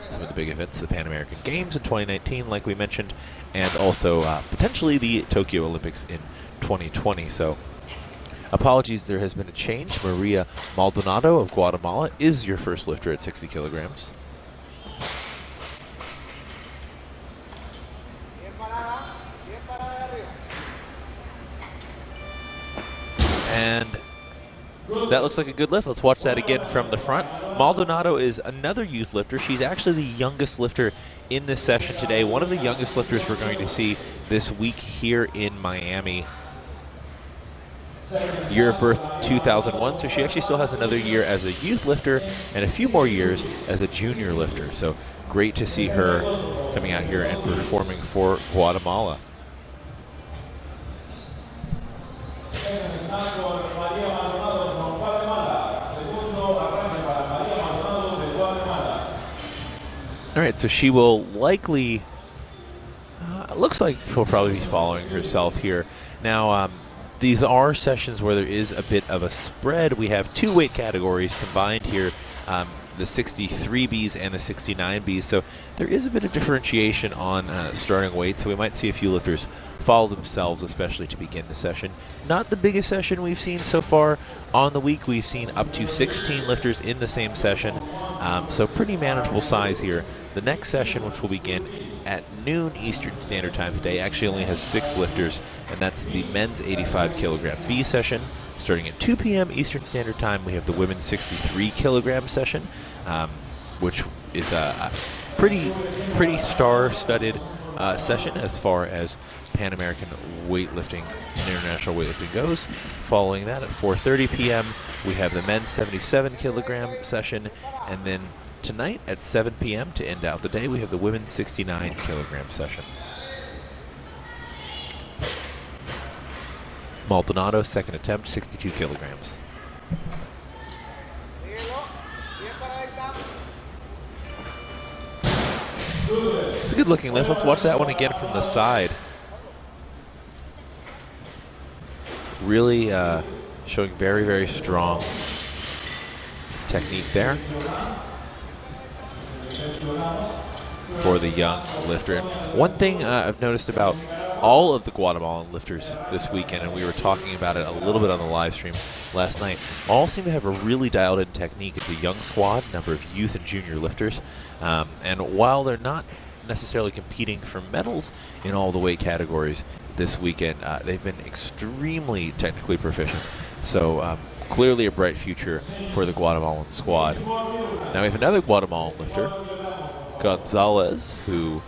some of the big events, the Pan American Games in 2019, like we mentioned, and also potentially the Tokyo Olympics in 2020. So apologies, there has been a change. Maria Maldonado of Guatemala is your first lifter at 60 kilograms. And that looks like a good lift. Let's watch that again from the front. Maldonado is another youth lifter. She's actually the youngest lifter in this session today. One of the youngest lifters we're going to see this week here in Miami. Year of birth 2001, so she actually still has another year as a youth lifter and a few more years as a junior lifter. So great to see her coming out here and performing for Guatemala. All right, so she will likely, looks like she'll probably be following herself here. Now, these are sessions where there is a bit of a spread. We have two weight categories combined here, the 63Bs and the 69Bs. So there is a bit of differentiation on starting weight. So we might see a few lifters follow themselves, especially to begin the session. Not the biggest session we've seen so far on the week. We've seen up to 16 lifters in the same session. So pretty manageable size here. The next session, which will begin at noon Eastern Standard Time today, actually only has 6 lifters, and that's the men's 85 kilogram B session. Starting at 2 p.m. Eastern Standard Time, we have the women's 63 kilogram session, which is a pretty star-studded session as far as Pan American weightlifting and international weightlifting goes. Following that at 4:30 p.m., we have the men's 77 kilogram session, and then tonight at 7 p.m. to end out the day, we have the women's 69 kilogram session. Maldonado, second attempt, 62 kilograms. It's a good looking lift. Let's watch that one again from the side. Really showing very strong technique there for the young lifter. And one thing I've noticed about all of the Guatemalan lifters this weekend, and we were talking about it a little bit on the live stream last night, all seem to have a really dialed in technique. It's a young squad, number of youth and junior lifters, and while they're not necessarily competing for medals in all the weight categories this weekend, they've been extremely technically proficient. So clearly a bright future for the Guatemalan squad. Now we have another Guatemalan lifter, Gonzalez, who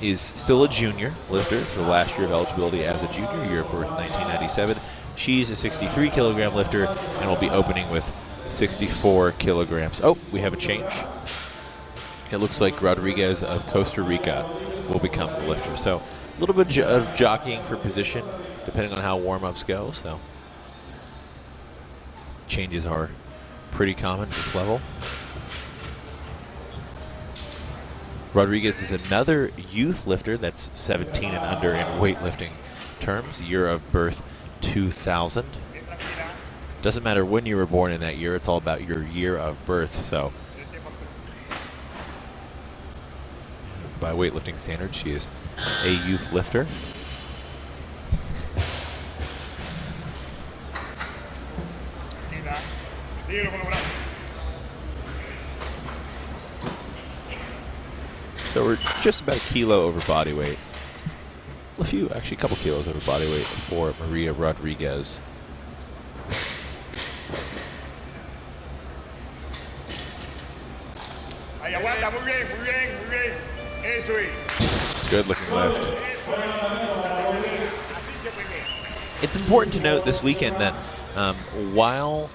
is still a junior lifter. It's her last year of eligibility as a junior, year of birth 1997. She's a 63 kilogram lifter and will be opening with 64 kilograms. Oh, we have a change. It looks like Rodriguez of Costa Rica will become the lifter. So a little bit of jockeying for position, depending on how warm-ups go. So changes are pretty common at this level. Rodriguez is another youth lifter that's 17 and under in weightlifting terms, year of birth 2000. Doesn't matter when you were born in that year, it's all about your year of birth. So by weightlifting standards, she is a youth lifter. So we're just about a kilo over body weight. Actually a couple kilos over body weight for Maria Rodriguez. Good looking lift. It's important to note this weekend that while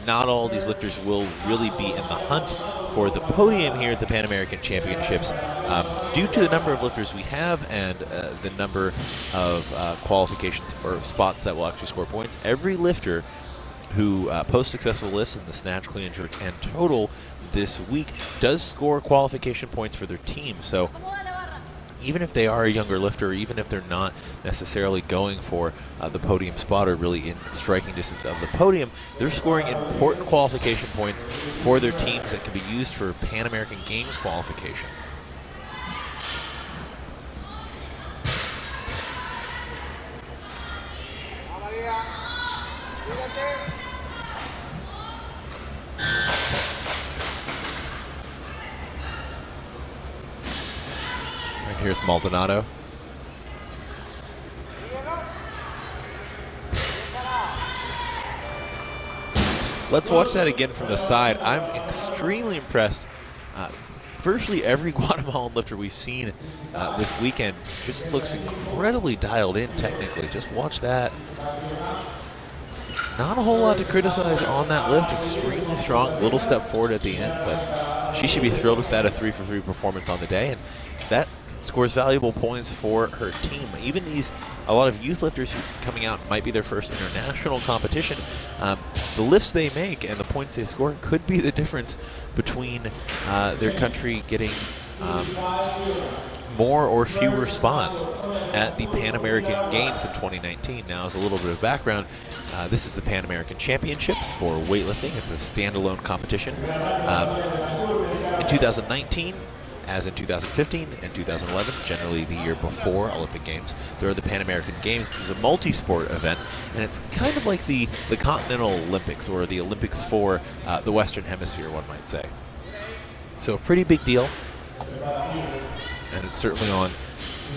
not all these lifters will really be in the hunt for the podium here at the Pan American Championships, due to the number of lifters we have and the number of qualifications or spots that will actually score points, every lifter who posts successful lifts in the snatch, clean and jerk, and total this week does score qualification points for their team. So even if they are a younger lifter, even if they're not necessarily going for the podium spot or really in striking distance of the podium, they're scoring important qualification points for their teams that can be used for Pan American Games qualification. And here's Maldonado. Let's watch that again from the side. I'm extremely impressed. Virtually every Guatemalan lifter we've seen this weekend just looks incredibly dialed in technically. Just watch that. Not a whole lot to criticize on that lift. Extremely strong, little step forward at the end, but she should be thrilled with that, a 3-for-3 performance on the day, and that scores valuable points for her team. Even a lot of youth lifters who coming out might be their first international competition, the lifts they make and the points they score could be the difference between their country getting more or fewer spots at the Pan American Games in 2019. Now, as a little bit of background, this is the Pan American Championships for weightlifting. It's a standalone competition. In 2019, as in 2015 and 2011, generally the year before Olympic Games, there are the Pan American Games, which is a multi-sport event, and it's kind of like the Continental Olympics or the Olympics for the Western Hemisphere, one might say. So a pretty big deal, and it's certainly on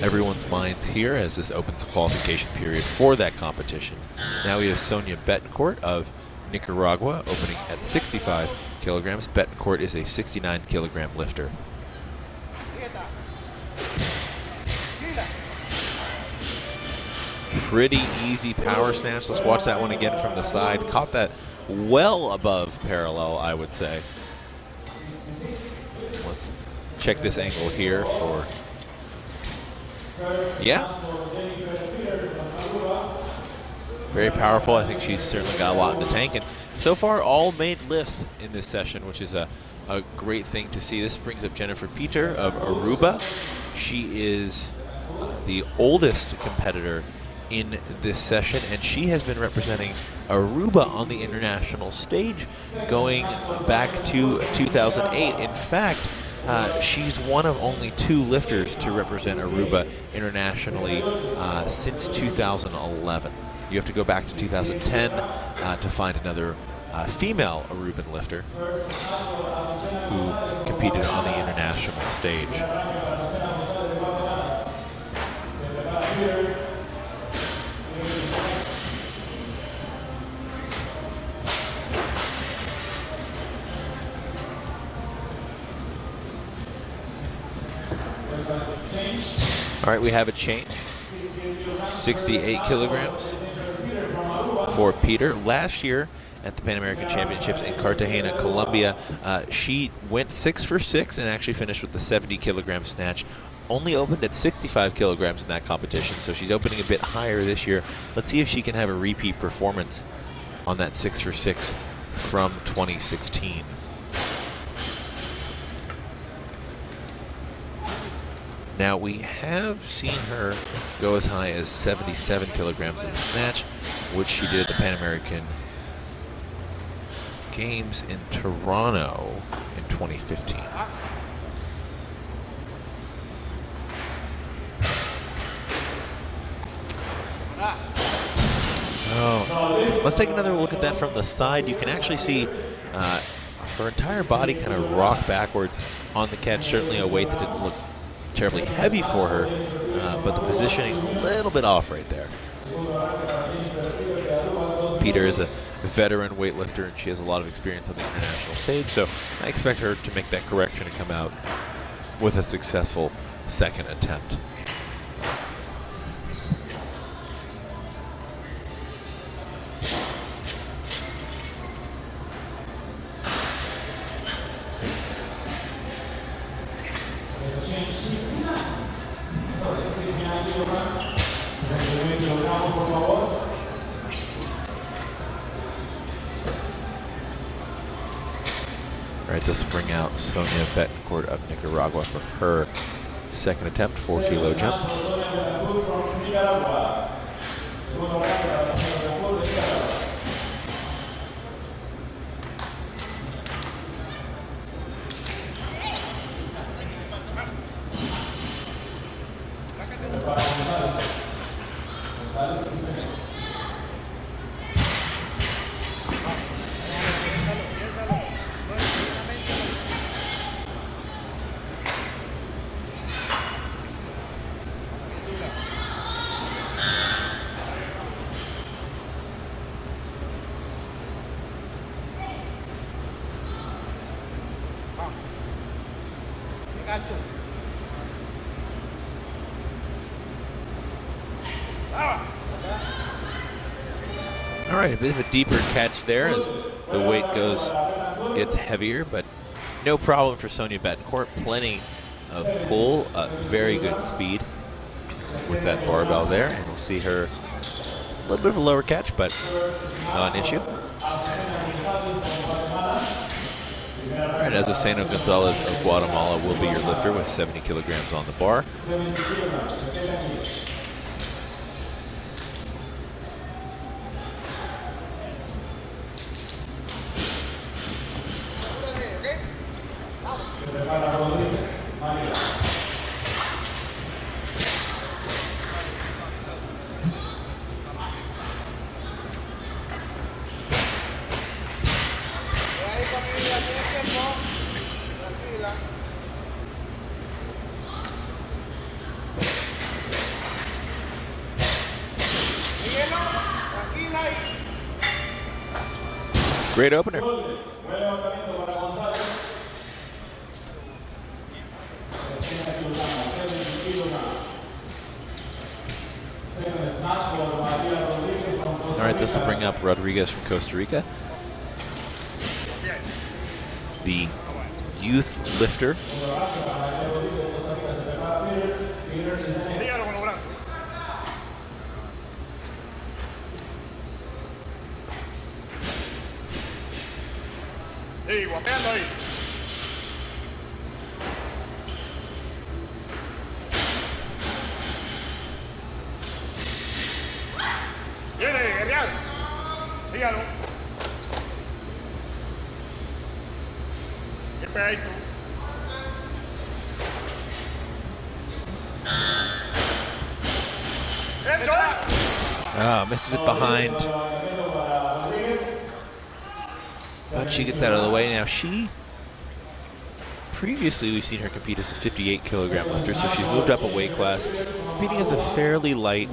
everyone's minds here as this opens the qualification period for that competition. Now we have Sonia Betancourt of Nicaragua opening at 65 kilograms. Betancourt is a 69 kilogram lifter. Pretty easy power snatch. Let's watch that one again from the side. Caught that well above parallel, I would say. Let's check this angle here for, yeah. Very powerful. I think she's certainly got a lot in the tank. And so far, all made lifts in this session, which is a great thing to see. This brings up Jennifer Peter of Aruba. She is the oldest competitor in this session, and she has been representing Aruba on the international stage going back to 2008. In fact, she's one of only 2 lifters to represent Aruba internationally since 2011. You have to go back to 2010 to find another female Aruban lifter who competed on the international stage. All right, we have a change. 68 kilograms for Peter. Last year at the Pan American Championships in Cartagena, Colombia, she went 6 for 6 and actually finished with the 70 kilogram snatch. Only opened at 65 kilograms in that competition, so she's opening a bit higher this year. Let's see if she can have a repeat performance on that 6 for 6 from 2016. Now, we have seen her go as high as 77 kilograms in the snatch, which she did at the Pan American Games in Toronto in 2015. Oh, let's take another look at that from the side. You can actually see her entire body kind of rock backwards on the catch. Certainly a weight that didn't look terribly heavy for her, but the positioning a little bit off right there. Peter is a veteran weightlifter, and she has a lot of experience on the international stage, so I expect her to make that correction and come out with a successful second attempt. All right, this will bring out Sonia Betancourt of Nicaragua for her Second attempt, 4-kilo jump. All right, a bit of a deeper catch there as the weight gets heavier, but no problem for Sonia Betancourt. Plenty of pull, very good speed with that barbell there. And we'll see her a little bit of a lower catch, but not an issue. All right, Azucena Gonzalez of Guatemala will be your lifter with 70 kilograms on the bar. Great opener. All right, this will bring up Rodriguez from Costa Rica, the youth lifter. Sí, guapeando ahí. Viene, guerrear. Sígalo. Qué pegadito. Misses it behind. But she gets that out of the way. Now previously we've seen her compete as a 58 kilogram lifter, so she's moved up a weight class, competing as a fairly light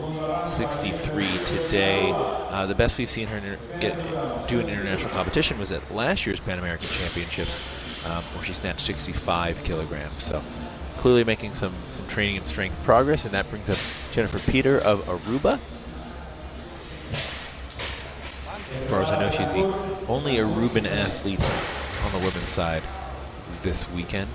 63 today. The best we've seen her do in international competition was at last year's Pan American Championships, where she snatched 65 kilograms. So clearly making some training and strength progress, and that brings up Jennifer Peter of Aruba. As far as I know, she's the only Aruban athlete on the women's side this weekend.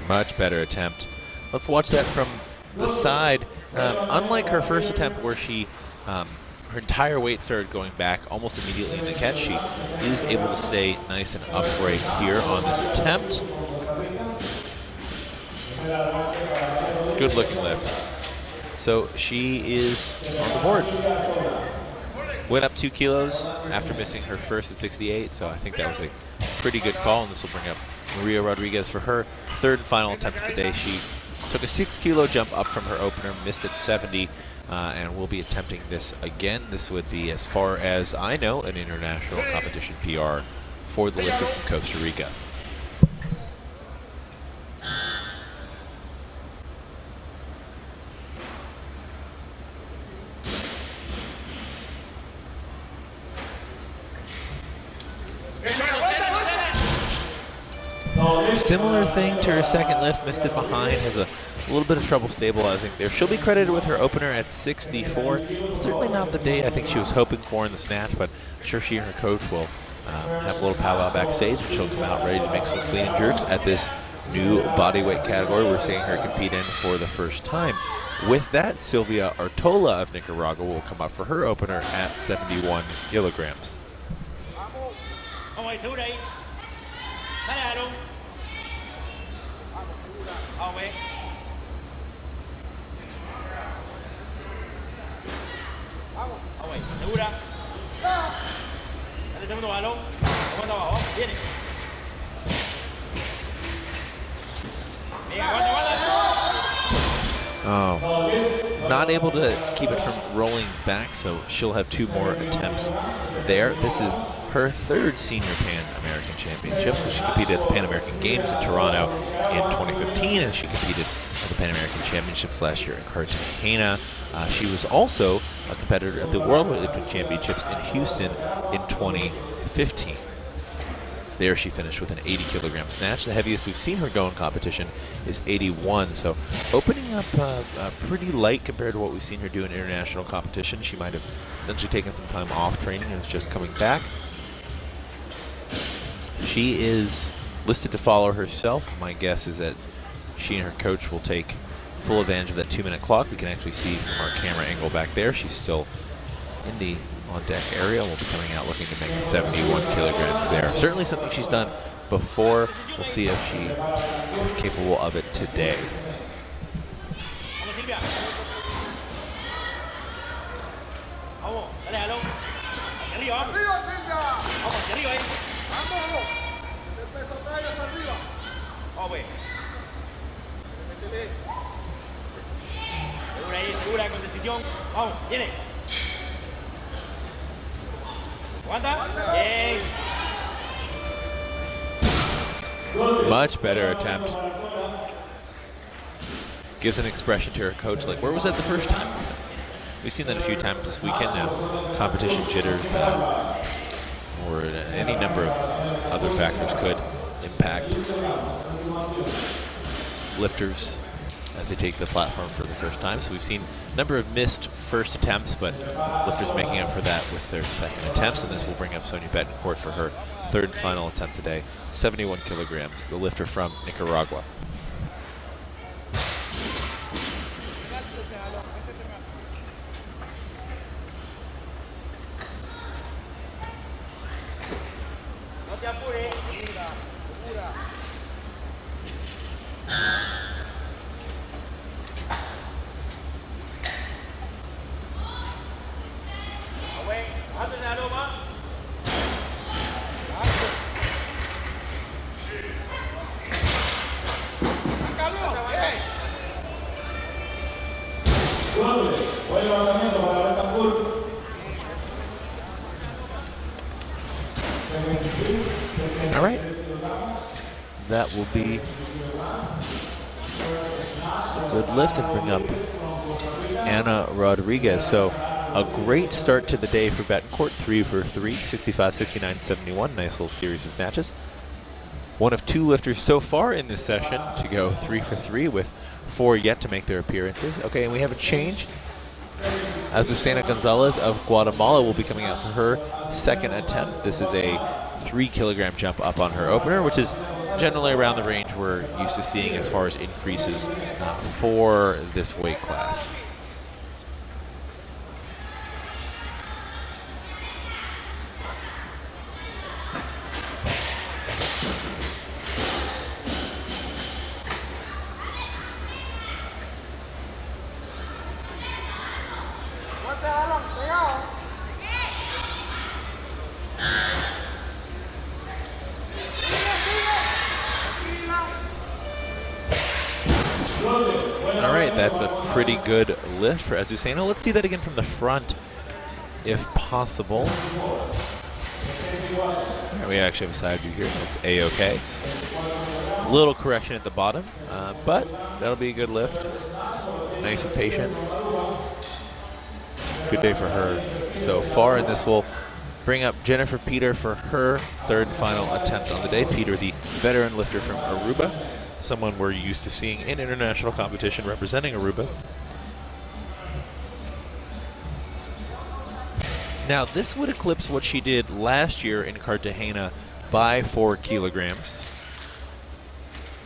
Much better attempt. Let's watch that from the side. Unlike her first attempt where her entire weight started going back almost immediately in the catch, she is able to stay nice and upright here on this attempt. Good looking lift. So she is on the board. Went up 2 kilos after missing her first at 68, so I think that was a pretty good call, and this will bring up Maria Rodriguez for her third and final attempt of the day. She took a 6-kilo jump up from her opener, missed at 70, and will be attempting this again. This would be, as far as I know, an international competition PR for the lifter from Costa Rica. Similar thing to her second lift, missed it behind, has a little bit of trouble stabilizing there. She'll be credited with her opener at 64. Certainly not the day I think she was hoping for in the snatch, but I'm sure she and her coach will have a little powwow backstage, and she'll come out ready to make some clean and jerks at this new bodyweight category we're seeing her compete in for the first time. With that, Silvia Artola of Nicaragua will come up for her opener at 71 kilograms. Oh, not able to keep it from rolling back, so she'll have 2 more attempts there. This is her 3rd senior Pan American Championship. So she competed at the Pan American Games in Toronto in 2015, and she competed at the Pan American Championships last year in Cartagena. She was also a competitor at the World Weightlifting Championships in Houston in 2015. There she finished with an 80-kilogram snatch. The heaviest we've seen her go in competition is 81, so opening up pretty light compared to what we've seen her do in international competition. She might have potentially taken some time off training and is just coming back. She is listed to follow herself. My guess is that she and her coach will take full advantage of that 2-minute clock. We can actually see from our camera angle back there, she's still in the on-deck area. We'll be coming out looking to make 71 kilograms there. Certainly something she's done before. We'll see if she is capable of it today. Much better attempt. Gives an expression to her coach like, where was that the first time? We've seen that a few times this weekend now. Competition jitters or any number of other factors could impact lifters as they take the platform for the first time. So we've seen a number of missed first attempts, but lifters making up for that with their second attempts, and this will bring up Sonia Betancourt for her 3rd and final attempt today. 71 kilograms, the lifter from Nicaragua. All right, that will be a good lift and bring up Ana Rodriguez. So a great start to the day for Betancourt, 3 for 3, 65, 69, 71. Nice little series of snatches. One of 2 lifters so far in this session to go 3 for 3, with 4 yet to make their appearances. Okay, and we have a change. Azucena Gonzalez of Guatemala will be coming out for her 2nd attempt. This is a 3-kilogram jump up on her opener, which is generally around the range we're used to seeing as far as increases for this weight class. All right, that's a pretty good lift for Azucena. Let's see that again from the front, if possible. Right, we actually have a side view here. That's A-OK. Little correction at the bottom, but that'll be a good lift. Nice and patient. Good day for her so far, and this will bring up Jennifer Peter for her third and final attempt on the day. Peter, the veteran lifter from Aruba, someone we're used to seeing in international competition representing Aruba. Now, this would eclipse what she did last year in Cartagena by 4 kilograms.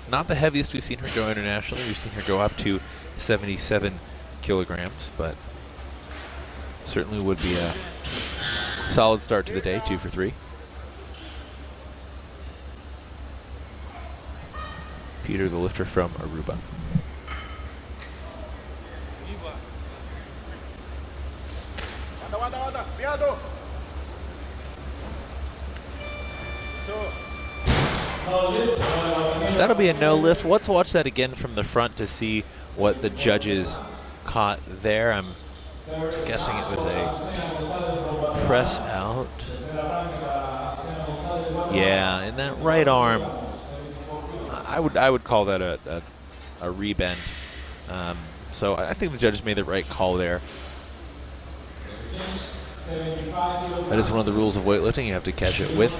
Not the heaviest we've seen her go internationally. We've seen her go up to 77 kilograms, but certainly would be a solid start to the day, 2 for 3. Peter, the lifter from Aruba. That'll be a no lift. Let's watch that again from the front to see what the judges caught there. I'm guessing it was a press out. Yeah, in that right arm, I would call that a rebend. So I think the judges made the right call there. That is one of the rules of weightlifting. You have to catch it with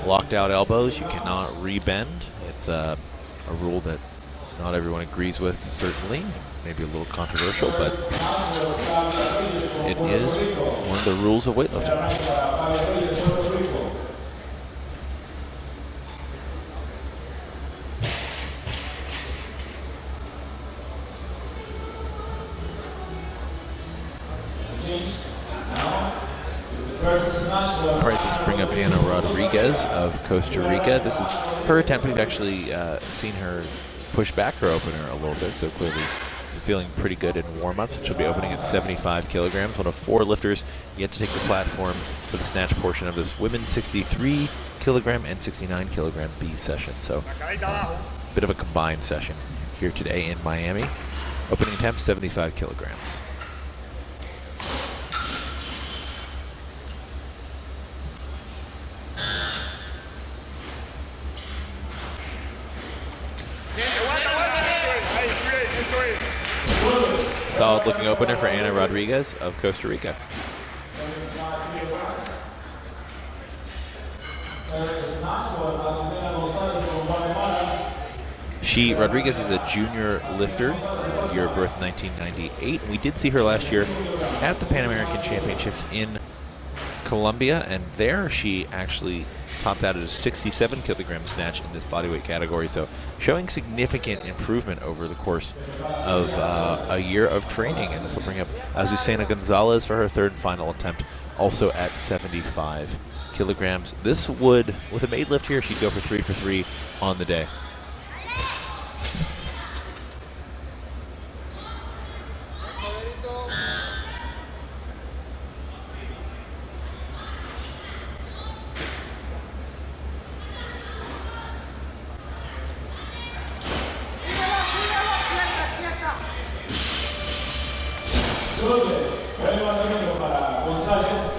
locked out elbows. You cannot rebend. It's a rule that not everyone agrees with, certainly. Maybe a little controversial, but it is one of the rules of weightlifting. All right, this will bring up Ana Rodriguez of Costa Rica. This is her attempt. We've actually seen her push back her opener a little bit, so clearly feeling pretty good in warm-ups. She'll be opening at 75 kilograms, one of 4 lifters yet to take the platform for the snatch portion of this women's 63 kilogram and 69 kilogram B session. So bit of a combined session here today in Miami. Opening attempt, 75 kilograms. Solid looking opener for Ana Rodriguez of Costa Rica. Rodriguez is a junior lifter, year of birth 1998. We did see her last year at the Pan American Championships in Colombia, and there she actually topped out at a 67 kilogram snatch in this bodyweight category, so showing significant improvement over the course of a year of training. And this will bring up Azucena Gonzalez for her third and final attempt, also at 75 kilograms. This would, with a made lift here, she'd go for 3 for 3 on the day.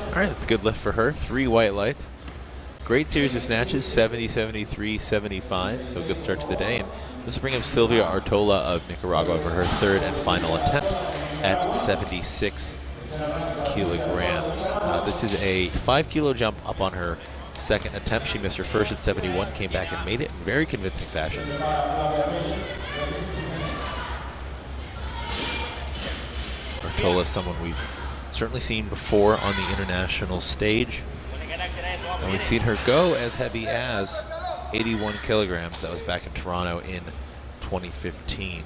All right, that's a good lift for her. 3 white lights. Great series of snatches, 70, 73, 75. So good start to the day. And this will bring up Silvia Artola of Nicaragua for her third and final attempt at 76 kilograms. This is a 5 kilo jump up on her second attempt. She missed her first at 71, came back and made it in very convincing fashion. Artola is someone we've certainly seen before on the international stage. And we've seen her go as heavy as 81 kilograms. That was back in Toronto in 2015.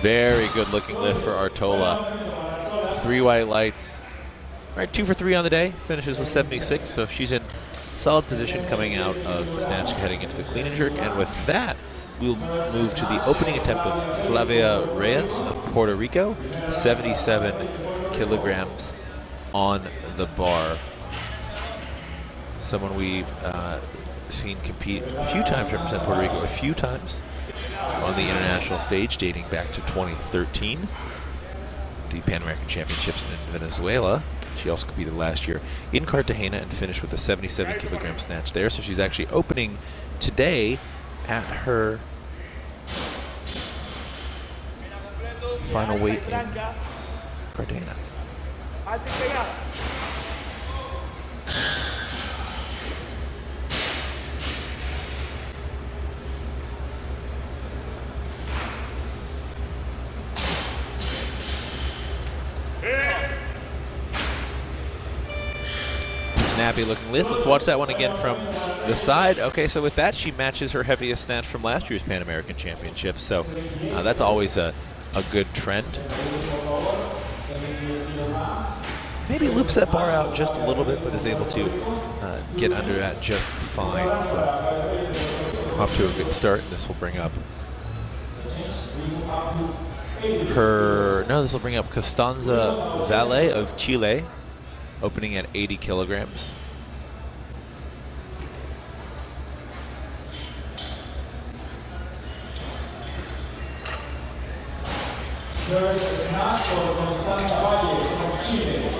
Very good looking lift for Artola. 3 white lights. All right, 2 for 3 on the day. Finishes with 76, so she's in solid position coming out of the snatch, heading into the clean and jerk. And with that, we'll move to the opening attempt of Flavia Reyes of Puerto Rico, 77 kilograms on the bar. Someone we've seen compete a few times, represent Puerto Rico a few times on the international stage, dating back to 2013. the Pan American Championships in Venezuela. She also competed last year in Cartagena and finished with a 77-kilogram snatch there. So she's actually opening today at her final weight in Cartagena. Snappy looking lift. Let's watch that one again from the side. Okay, so with that, she matches her heaviest snatch from last year's Pan American Championship. So that's always a good trend. Maybe loops that bar out just a little bit, but is able to get under that just fine. So off to a good start, and this will bring up this will bring up Costanza Valle of Chile, opening at 80 kilograms.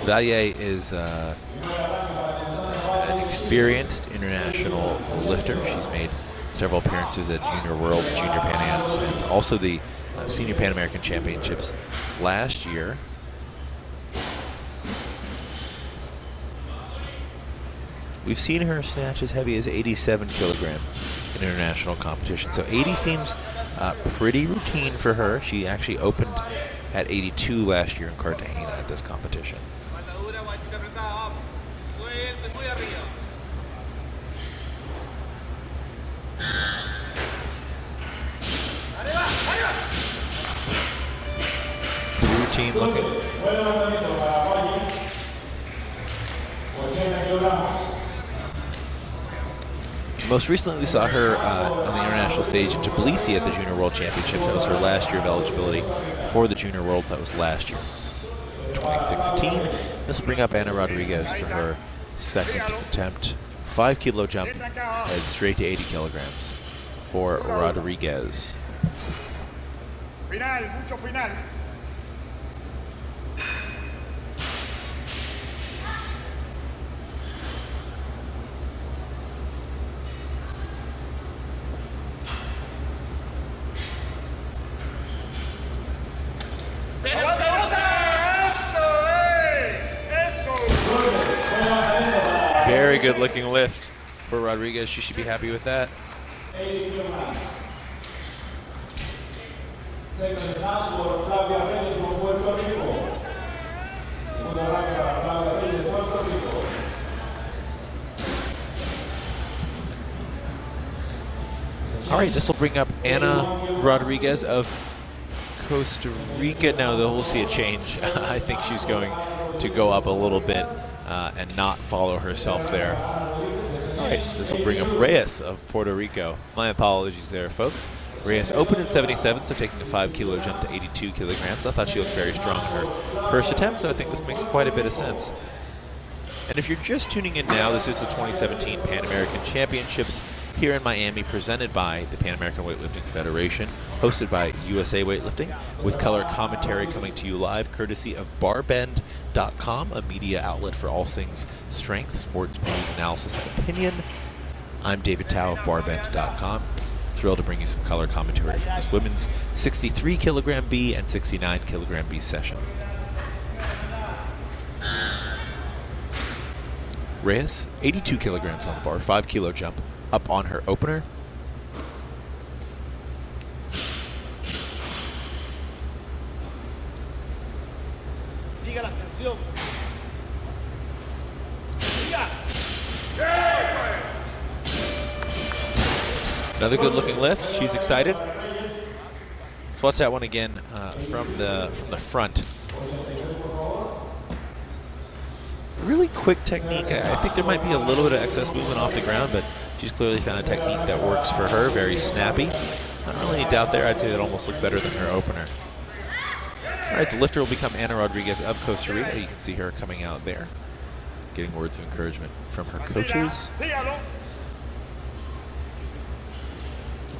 Valle is an experienced international lifter. She's made several appearances at Junior World, Junior Pan Ams, and also the Senior Pan American Championships last year. We've seen her snatch as heavy as 87 kilogram in international competition. So 80 seems pretty routine for her. She actually opened at 82 last year in Cartagena at this competition. Routine looking. Most recently, we saw her on the international stage in Tbilisi at the Junior World Championships. That was her last year of eligibility for the Junior Worlds. That was last year, 2016. This will bring up Ana Rodriguez for her second attempt. 5-kilo jump, head straight to 80 kilograms for Rodriguez. Final, mucho final. Very good looking lift for Rodriguez. She should be happy with that. All right, this will bring up Ana Rodriguez of Costa Rica. Now we'll see a change. I think she's going to go up a little bit and not follow herself there. All right, this will bring up Reyes of Puerto Rico. My apologies there, folks. Reyes opened at 77, so taking a 5-kilo jump to 82 kilograms. I thought she looked very strong in her first attempt, so I think this makes quite a bit of sense. And if you're just tuning in now, this is the 2017 Pan American Championships here in Miami, presented by the Pan American Weightlifting Federation, hosted by USA Weightlifting, with color commentary coming to you live, courtesy of Barbend.com, a media outlet for all things strength, sports, news, analysis, and opinion. I'm David Tao of Barbend.com. Thrilled to bring you some color commentary from this women's 63 kilogram B and 69 kilogram B session. Reyes, 82 kilograms on the bar, 5-kilo jump up on her opener. Siga la tensión. Another good looking lift. She's excited. Let's watch that one again from the front. Really quick technique. I think there might be a little bit of excess movement off the ground, but she's clearly found a technique that works for her. Very snappy. Not really any doubt there. I'd say that almost looked better than her opener. All right, the lifter will become Ana Rodriguez of Costa Rica. You can see her coming out there, getting words of encouragement from her coaches.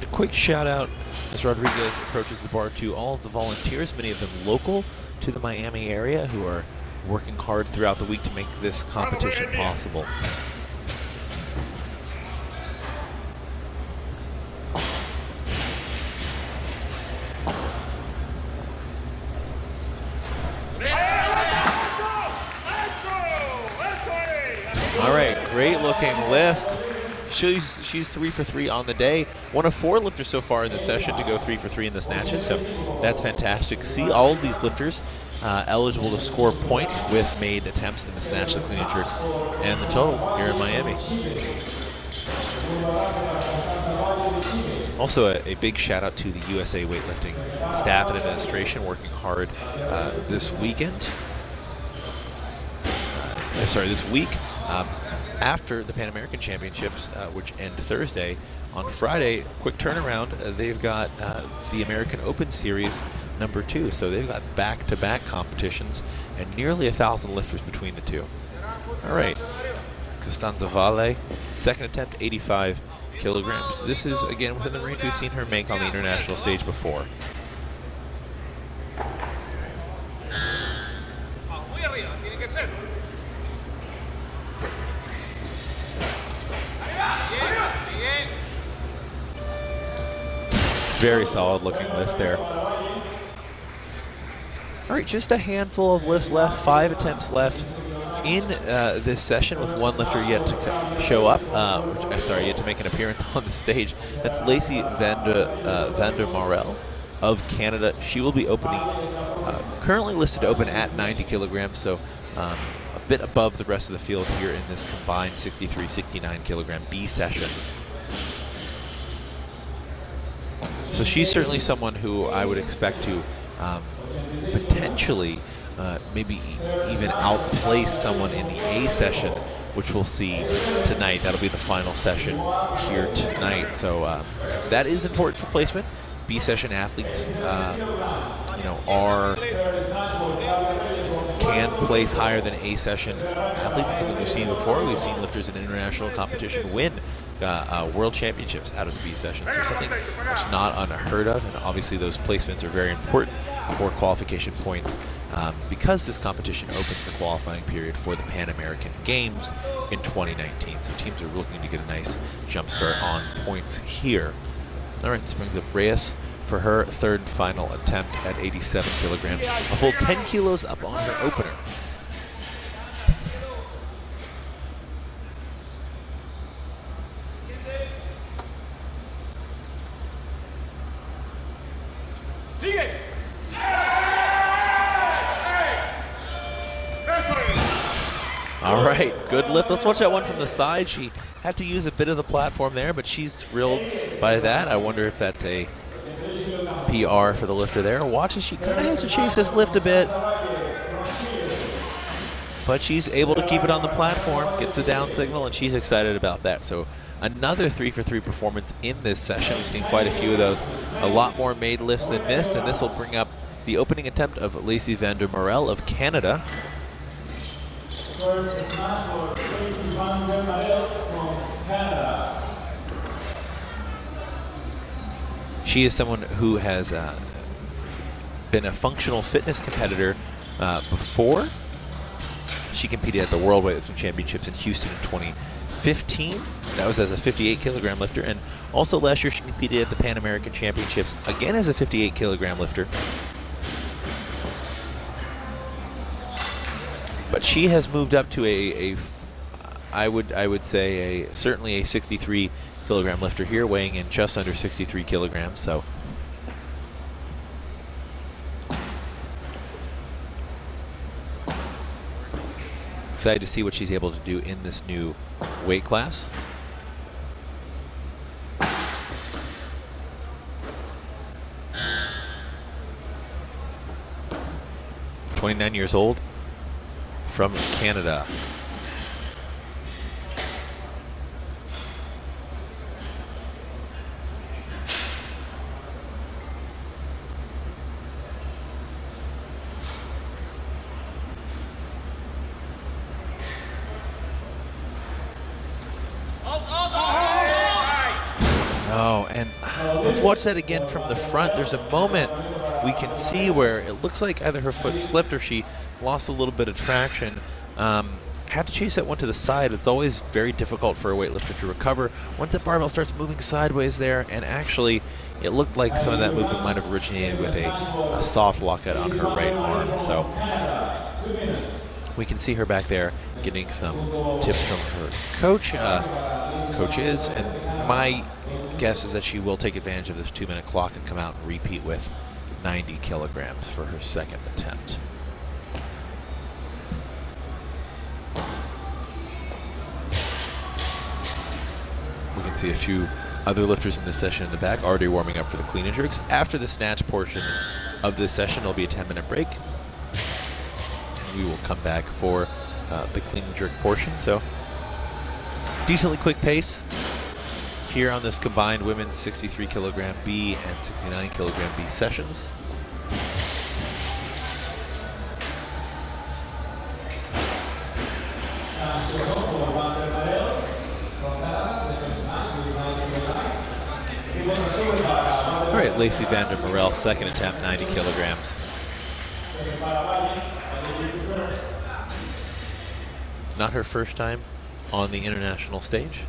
A quick shout out as Rodriguez approaches the bar to all of the volunteers, many of them local to the Miami area who are working hard throughout the week to make this competition possible. All right, great looking lift. She's 3 for 3 on the day. One of 4 lifters so far in the session to go 3 for 3 in the snatches, so that's fantastic to see. All of these lifters eligible to score points with made attempts in the snatch, the clean and jerk, and the total here in Miami. Also, a big shout out to the USA Weightlifting staff and administration working hard this weekend. This week. After the Pan American Championships, which end Thursday. On Friday, quick turnaround, they've got the American Open Series #2. So they've got back-to-back competitions and nearly 1,000 lifters between the two. All right, Costanza Valle, second attempt, 85 kilograms. This is, again, within the range we've seen her make on the international stage before. Very solid looking lift there. All right, just a handful of lifts left, 5 attempts left in this session with one lifter yet to show up, yet to make an appearance on the stage. That's Lacey Vander Morel of Canada. She will be opening, currently listed to open at 90 kilograms, so a bit above the rest of the field here in this combined 63-69 kilogram B session. So she's certainly someone who I would expect to potentially maybe even outplace someone in the A session, which we'll see tonight. That'll be the final session here tonight. So that is important for placement. B session athletes, can place higher than A session athletes. Something we've seen before. We've seen lifters in international competition win world championships out of the B session. So something that's not unheard of, and obviously those placements are very important for qualification points because this competition opens the qualifying period for the Pan American Games in 2019. So teams are looking to get a nice jump start on points here. All right, this brings up Reyes for her third and final attempt at 87 kilograms, a full 10 kilos up on her opener. All right, good lift. Let's watch that one from the side. She had to use a bit of the platform there, but she's thrilled by that. I wonder if that's a PR for the lifter there. Watch as she kind of has to chase this lift a bit, but she's able to keep it on the platform, gets the down signal, and she's excited about that. So another 3 for 3 performance in this session. We've seen quite a few of those. A lot more made lifts than missed, and this will bring up the opening attempt of Lacey Vander Morel of Canada. She is someone who has been a functional fitness competitor before. She competed at the World Weightlifting Championships in Houston in 2015. That was as a 58 kilogram lifter. And also last year she competed at the Pan American Championships, again as a 58 kilogram lifter. But she has moved up to I would say certainly a 63 kilogram lifter here, weighing in just under 63 kilograms. So excited to see what she's able to do in this new weight class. "29 years old, from Canada." Oh, and let's watch that again from the front. There's a moment we can see where it looks like either her foot slipped or she lost a little bit of traction. Had to chase that one to the side. It's always very difficult for a weightlifter to recover once that barbell starts moving sideways there, and actually it looked like some of that movement might have originated with a soft lockout on her right arm. So we can see her back there getting some tips from her coaches, and my guess is that she will take advantage of this 2-minute clock and come out and repeat with 90 kilograms for her second attempt. We can see a few other lifters in this session in the back already warming up for the clean and jerks. After the snatch portion of this session, there'll be a 10-minute break. And we will come back for the clean and jerk portion. So decently quick pace here on this combined women's 63 kilogram B and 69 kilogram B sessions. All right, Lacey van der Merel, second attempt, 90 kilograms. Not her first time on the international stage.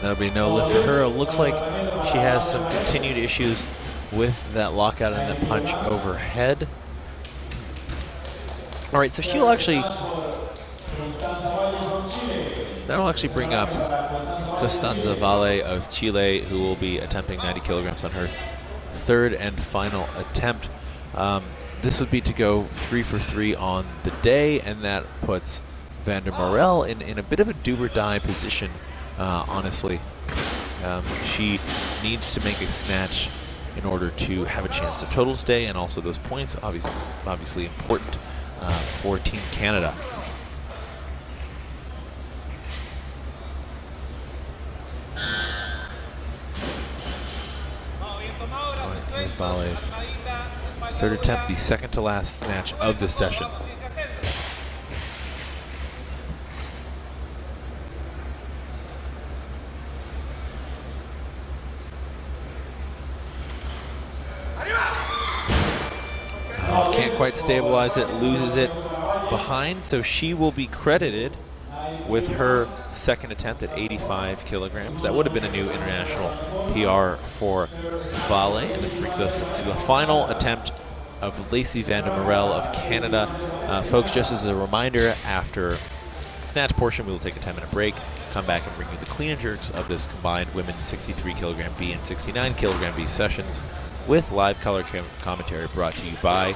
That'll be no lift for her. It looks like she has some continued issues with that lockout and that punch overhead. All right, so she'll actually, that'll actually bring up Costanza Valle of Chile, who will be attempting 90 kilograms on her third and final attempt. This would be to go 3 for 3 on the day, and that puts van der Merel in a bit of a do or die position. Honestly, she needs to make a snatch in order to have a chance to total today, and also those points obviously important for Team Canada. Here's Valle's third attempt, the second to last snatch of the session. Can't quite stabilize it, loses it behind, so she will be credited with her second attempt at 85 kilograms. That would have been a new international PR for Valle, and this brings us to the final attempt of Lacey van der Merel of Canada. Folks, just as a reminder, after the snatch portion, we will take a 10-minute break, come back and bring you the clean and jerks of this combined women's 63 kilogram B and 69 kilogram B sessions, with live color commentary brought to you by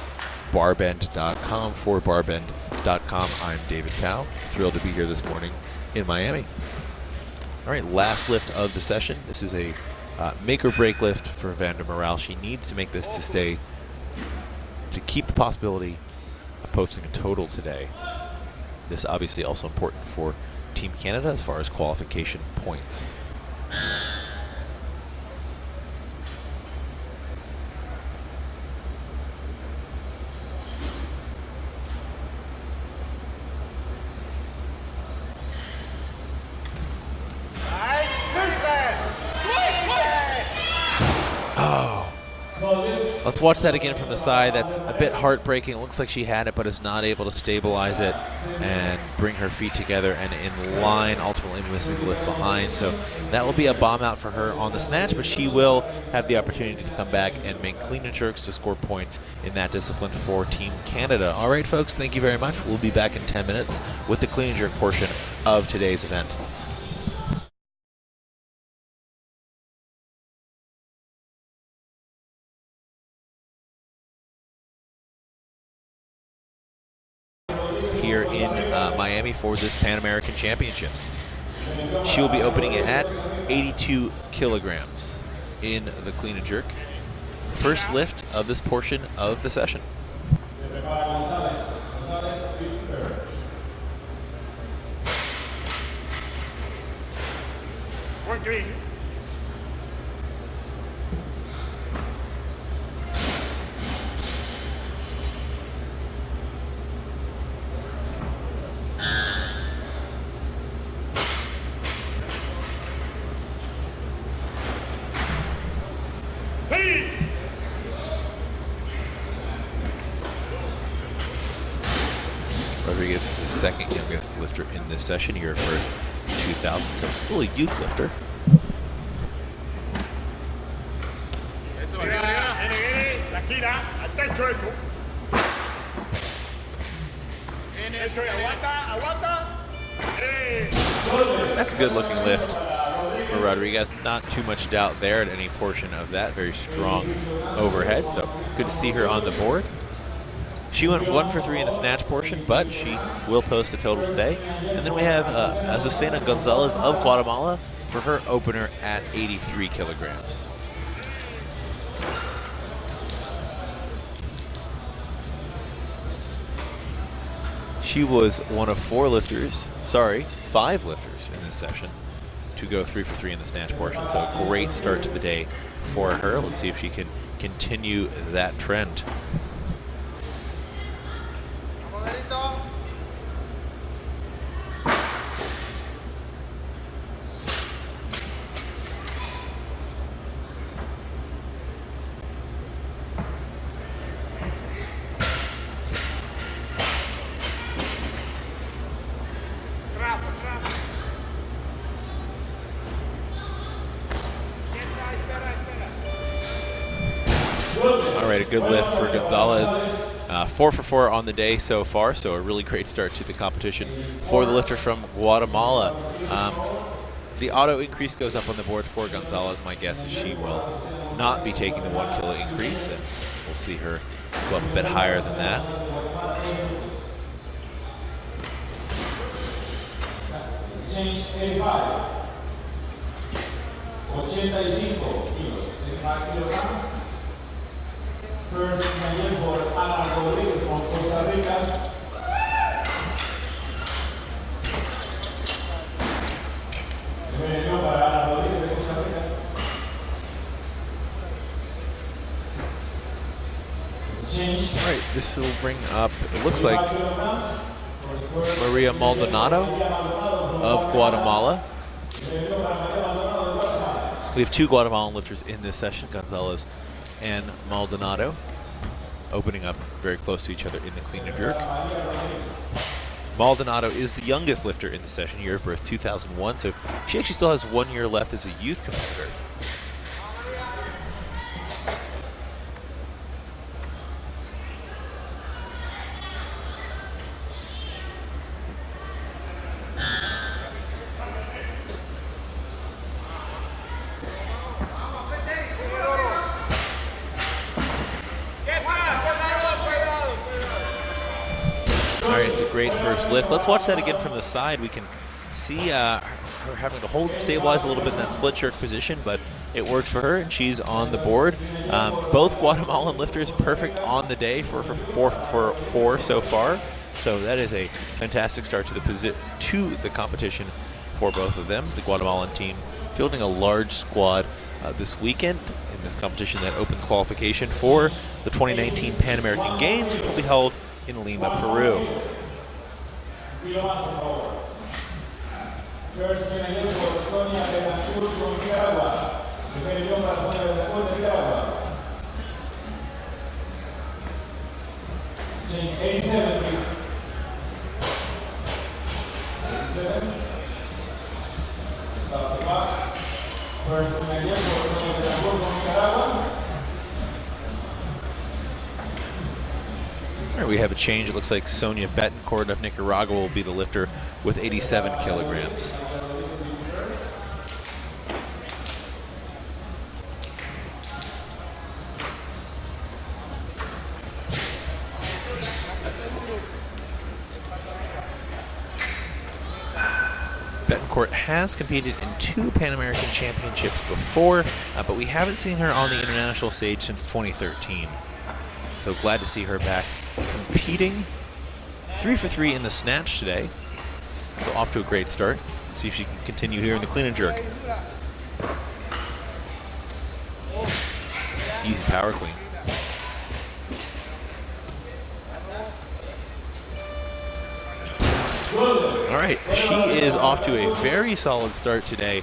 barbend.com. For barbend.com, I'm David Tao. Thrilled to be here this morning in Miami. All right, last lift of the session. This is a make or break lift for van der Merel. She needs to make this to keep the possibility of posting a total today. This is obviously also important for Team Canada as far as qualification points. Let's watch that again from the side. That's a bit heartbreaking. It looks like she had it, but is not able to stabilize it and bring her feet together and in line, ultimately missing the lift behind. So that will be a bomb out for her on the snatch, but she will have the opportunity to come back and make clean and jerks to score points in that discipline for Team Canada. All right, folks, thank you very much. We'll be back in 10 minutes with the clean and jerk portion of today's event. Here in Miami for this Pan American Championships. She will be opening it at 82 kilograms in the clean and jerk. First lift of this portion of the session. 1 3. Rodriguez is the second youngest lifter in this session, year of birth 2000, so still a youth lifter. La gira, al techo eso. Eso, aguanta, aguanta. That's a good looking lift for Rodriguez. Not too much doubt there at any portion of that. Very strong overhead, so good to see her on the board. She went 1 for 3 in the snatch portion, but she will post a total today. And then we have Azucena Gonzalez of Guatemala for her opener at 83 kilograms. She was one of 5 lifters in this session to go 3 for 3 in the snatch portion. So a great start to the day for her. Let's see if she can continue that trend. All right, a good lift for Gonzalez. 4 for 4 on the day so far, so a really great start to the competition for the lifter from Guatemala. The auto increase goes up on the board for Gonzalez. My guess is she will not be taking the 1 kilo increase, and we'll see her go up a bit higher than that. Change 85. 85 kilos. 85 kilograms. First medal for Ana Rodriguez from Costa Rica. Medal para Ana Rodriguez de Costa Rica. Change. All right, this will bring up, it looks like, Maria Maldonado of Guatemala. We have 2 Guatemalan lifters in this session, Gonzalez and Maldonado, opening up very close to each other in the clean and jerk. Maldonado is the youngest lifter in the session, year of birth 2001, so she actually still has 1 year left as a youth competitor. All right, it's a great first lift. Let's watch that again from the side. We can see her having to hold, stabilize a little bit in that split jerk position, but it worked for her, and she's on the board. Both Guatemalan lifters perfect on the day for 4 for 4 so far. So that is a fantastic start to the competition for both of them. The Guatemalan team fielding a large squad this weekend in this competition that opens qualification for the 2019 Pan American Games, which will be held in Lima, Peru. First medal for Sonia Betancourt from Nicaragua. Medal para Sonia Betancourt de Nicaragua. Change 87, please. 87. Stop the clock. First medal for Sonia Betancourt from Nicaragua. All right, we have a change. It looks like Sonia Betancourt of Nicaragua will be the lifter with 87 kilograms. Betancourt Betancourt has competed in 2 Pan American Championships before, but we haven't seen her on the international stage since 2013. So glad to see her back competing. 3 for 3 in the snatch today. So off to a great start. See if she can continue here in the clean and jerk. Easy power clean. All right, she is off to a very solid start today.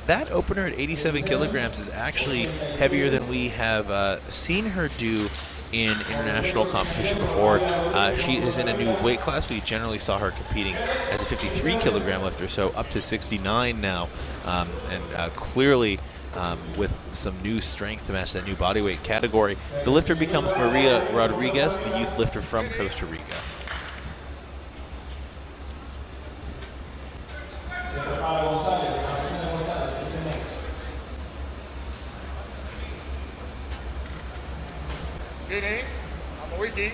That opener at 87 kilograms is actually heavier than we have seen her do in international competition before. She is in a new weight class. We generally saw her competing as a 53 kilogram lifter, so up to 69 now, and clearly with some new strength to match that new body weight category. The lifter becomes Maria Rodriguez, the youth lifter from Costa Rica. Vieni, vamos Wiki.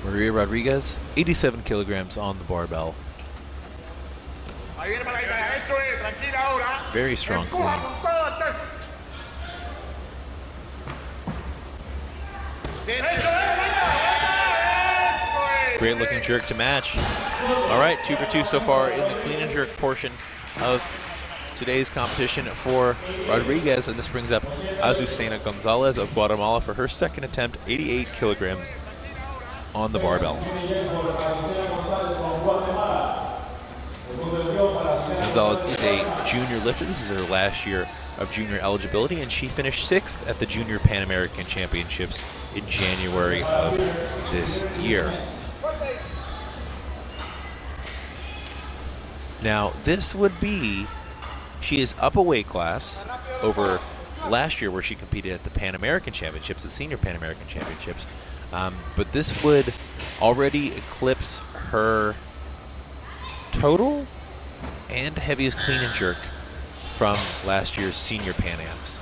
Maria Rodriguez, 87 kilograms on the barbell. Ahí viene para allá, eso es, tranquila ahora. Very strong clean. Empuja con todo, Techo. Eso es. Great looking jerk to match. All right, 2 for 2 so far in the clean and jerk portion of today's competition for Rodriguez, and this brings up Azucena Gonzalez of Guatemala for her second attempt, 88 kilograms on the barbell. Gonzalez is a junior lifter. This is her last year of junior eligibility, and she finished 6th at the Junior Pan American Championships in January of this year. Now, this would be, she is up a weight class over last year where she competed at the Pan American Championships, the Senior Pan American Championships. But this would already eclipse her total and heaviest clean and jerk from last year's Senior Pan Ams.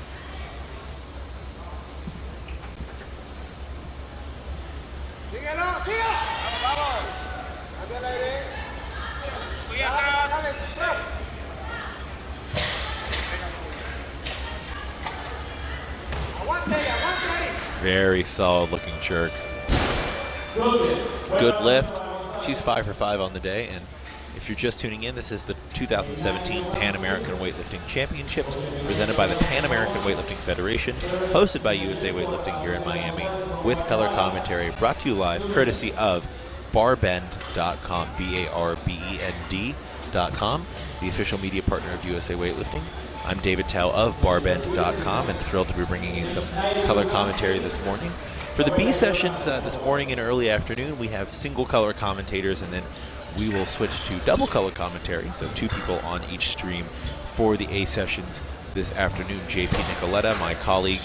Very solid looking jerk. Good lift. She's 5 for 5 on the day, and if you're just tuning in, this is the 2017 Pan American Weightlifting Championships presented by the Pan American Weightlifting Federation, hosted by USA Weightlifting here in Miami, with color commentary brought to you live courtesy of barbend.com, BARBEND.com, the official media partner of USA Weightlifting. I'm David Tao of barbend.com and thrilled to be bringing you some color commentary this morning. For the B sessions this morning and early afternoon, we have single color commentators, and then we will switch to double color commentary, so 2 people on each stream for the A sessions this afternoon. JP Nicoletta, my colleague,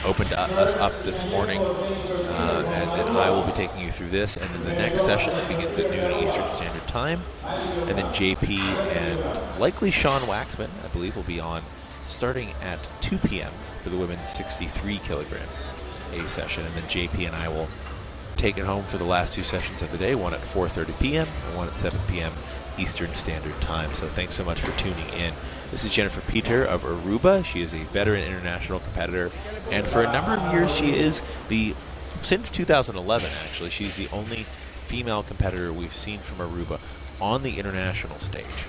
opened us up this morning, and then I will be taking you through this, and then the next session that begins at noon Eastern Standard Time, and then JP and likely Sean Waxman, I believe, will be on starting at 2 p.m. for the women's 63 kilogram A session, and then JP and I will take it home for the last 2 sessions of the day, one at 4:30 p.m. and one at 7 p.m. Eastern Standard Time. So thanks so much for tuning in. This is Jennifer Peter of Aruba. She is a veteran international competitor, and for a number of years she is since 2011 actually, she's the only female competitor we've seen from Aruba on the international stage.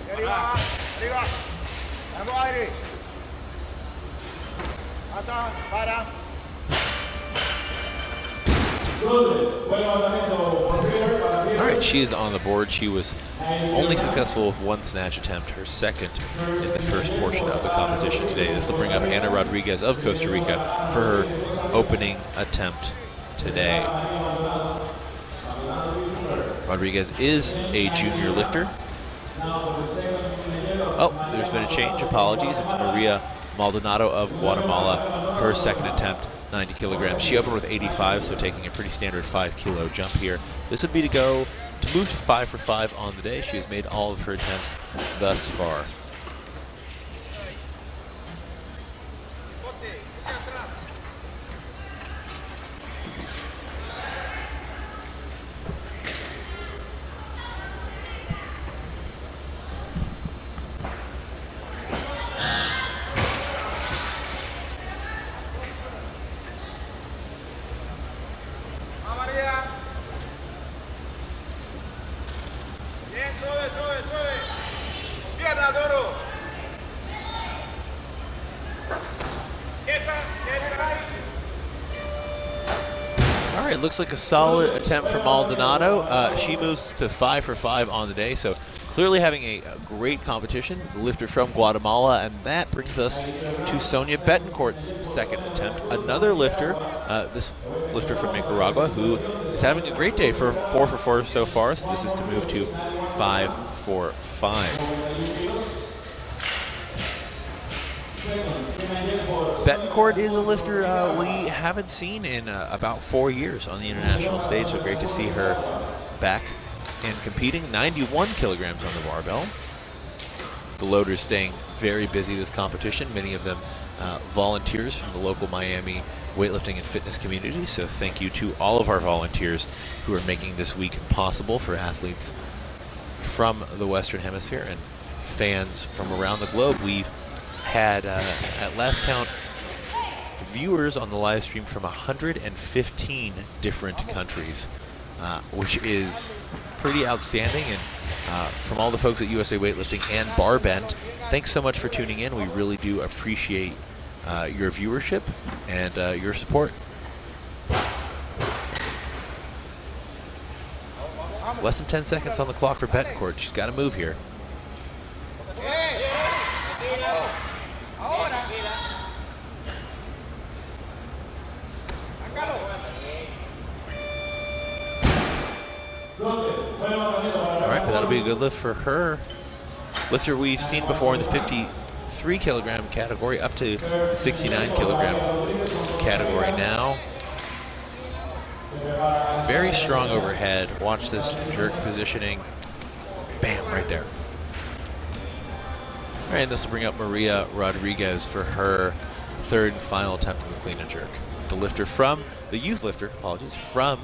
Arriba, arriba. Vamos aire. Ata, para. All right, she is on the board. She was only successful with 1 snatch attempt, her second in the first portion of the competition today. This will bring up Ana Rodriguez of Costa Rica for her opening attempt today. Rodriguez is a junior lifter. Oh, there's there's been a change. Apologies. It's Maria Maldonado of Guatemala. Her second attempt, 90 kilograms. She opened with 85, so taking a pretty standard 5-kilo jump here. This would be to move to 5 for 5 on the day. She has made all of her attempts thus far. All right, looks like a solid attempt from Maldonado. She moves to 5 for 5 on the day, so clearly having a great competition. The lifter from Guatemala, and that brings us to Sonia Betancourt's second attempt. Another lifter, this lifter from Nicaragua, who is having a great day for 4 for 4 so far. So this is to move to 5 for 5. Betancourt is a lifter we haven't seen in about 4 years on the international stage, so great to see her back and competing. 91 kilograms on the barbell. The loaders staying very busy this competition, many of them volunteers from the local Miami weightlifting and fitness community, so thank you to all of our volunteers who are making this week possible for athletes from the Western Hemisphere and fans from around the globe. We've had, at last count, viewers on the live stream from 115 different countries, which is pretty outstanding. And from all the folks at USA Weightlifting and Barbend, thanks so much for tuning in. We really do appreciate your viewership and your support. Less than 10 seconds on the clock for Betancourt. She's got to move here. All right, but that'll be a good lift for her. Lifter we've seen before in the 53 kilogram category up to the 69 kilogram category now. Very strong overhead. Watch this jerk positioning. Bam, right there. All right, and this will bring up Maria Rodriguez for her third and final attempt in the clean and jerk. The youth lifter, from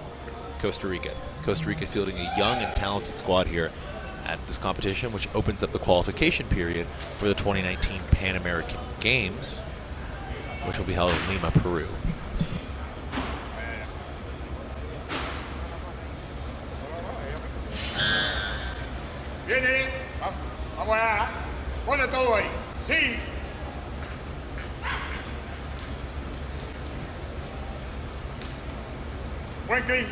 Costa Rica. Costa Rica fielding a young and talented squad here at this competition, which opens up the qualification period for the 2019 Pan American Games, which will be held in Lima, Peru. Viene, vamos allá, pone todo ahí, sí. Buen clean.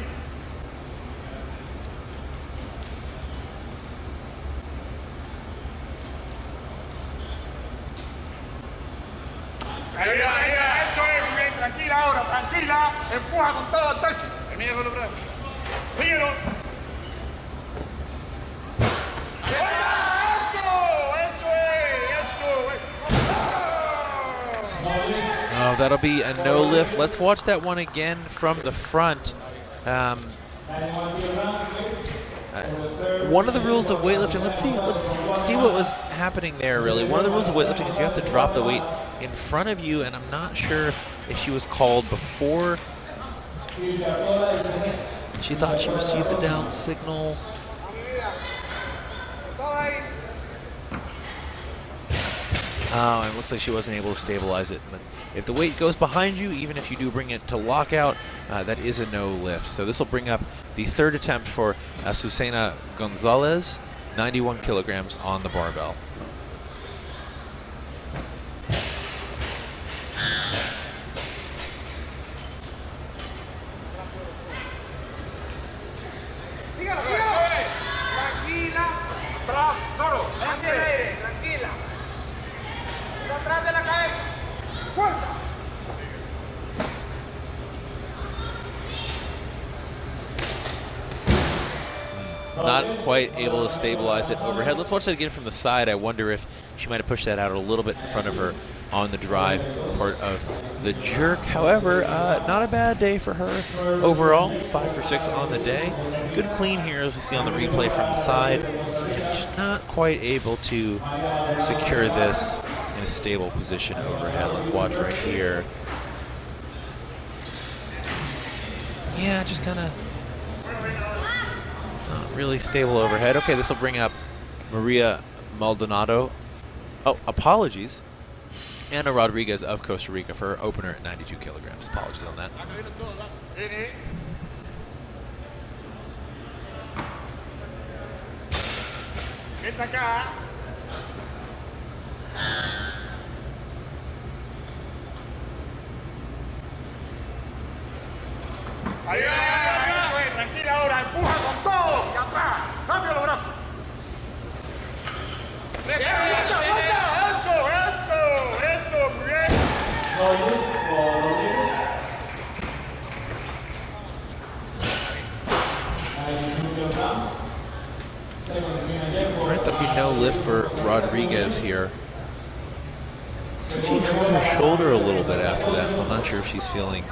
Ahí, eso es, bien, tranquila ahora, tranquila, empuja con todo el techo. Termina con los brazos. Síguelo. Oh, that'll be a no lift. Let's watch that one again from the front. One of the rules of weightlifting, let's see what was happening there really. One of the rules of weightlifting is you have to drop the weight in front of you, and I'm not sure if she was called before she thought she received the down signal. Oh, and it looks like she wasn't able to stabilize it. But if the weight goes behind you, even if you do bring it to lockout, that is a no lift. So this will bring up the third attempt for Azucena Gonzalez, 91 kilograms on the barbell. not quite able to stabilize it overhead. Let's watch that again from the side. I wonder if she might have pushed that out a little bit in front of her on the drive part of the jerk. However, not a bad day for her overall. 5 for 6 on the day. Good clean here, as we see on the replay from the side. Just not quite able to secure this in a stable position overhead. Let's watch right here. Yeah, just kind of not really stable overhead. Okay, this will bring up Maria Maldonado. Oh, apologies. Ana Rodriguez of Costa Rica for her opener at 92 kilograms. Apologies on that. Entra acá. Ahí, eso es, tranquila ahora, empuja con todo y atrás, cambia los brazos. Eso, muy bien. All right, there'll be no lift for Rodriguez here. So she held her shoulder a little bit after that, so I'm not sure if she's feeling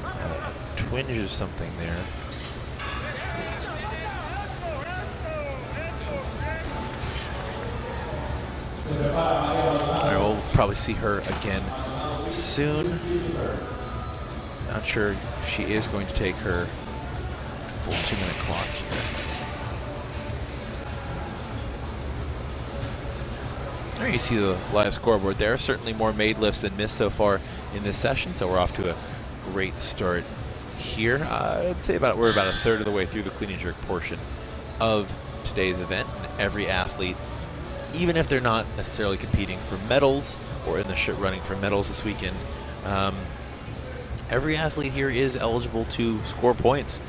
a twinge or something there. All right, we'll probably see her again soon. Not sure if she is going to take her full 2-minute clock here. There you see the live scoreboard there. Certainly more made lifts than missed so far in this session, so we're off to a great start here. I'd say we're about a third of the way through the clean and jerk portion of today's event. And every athlete, even if they're not necessarily competing for medals or in the running for medals this weekend, every athlete here is eligible to score points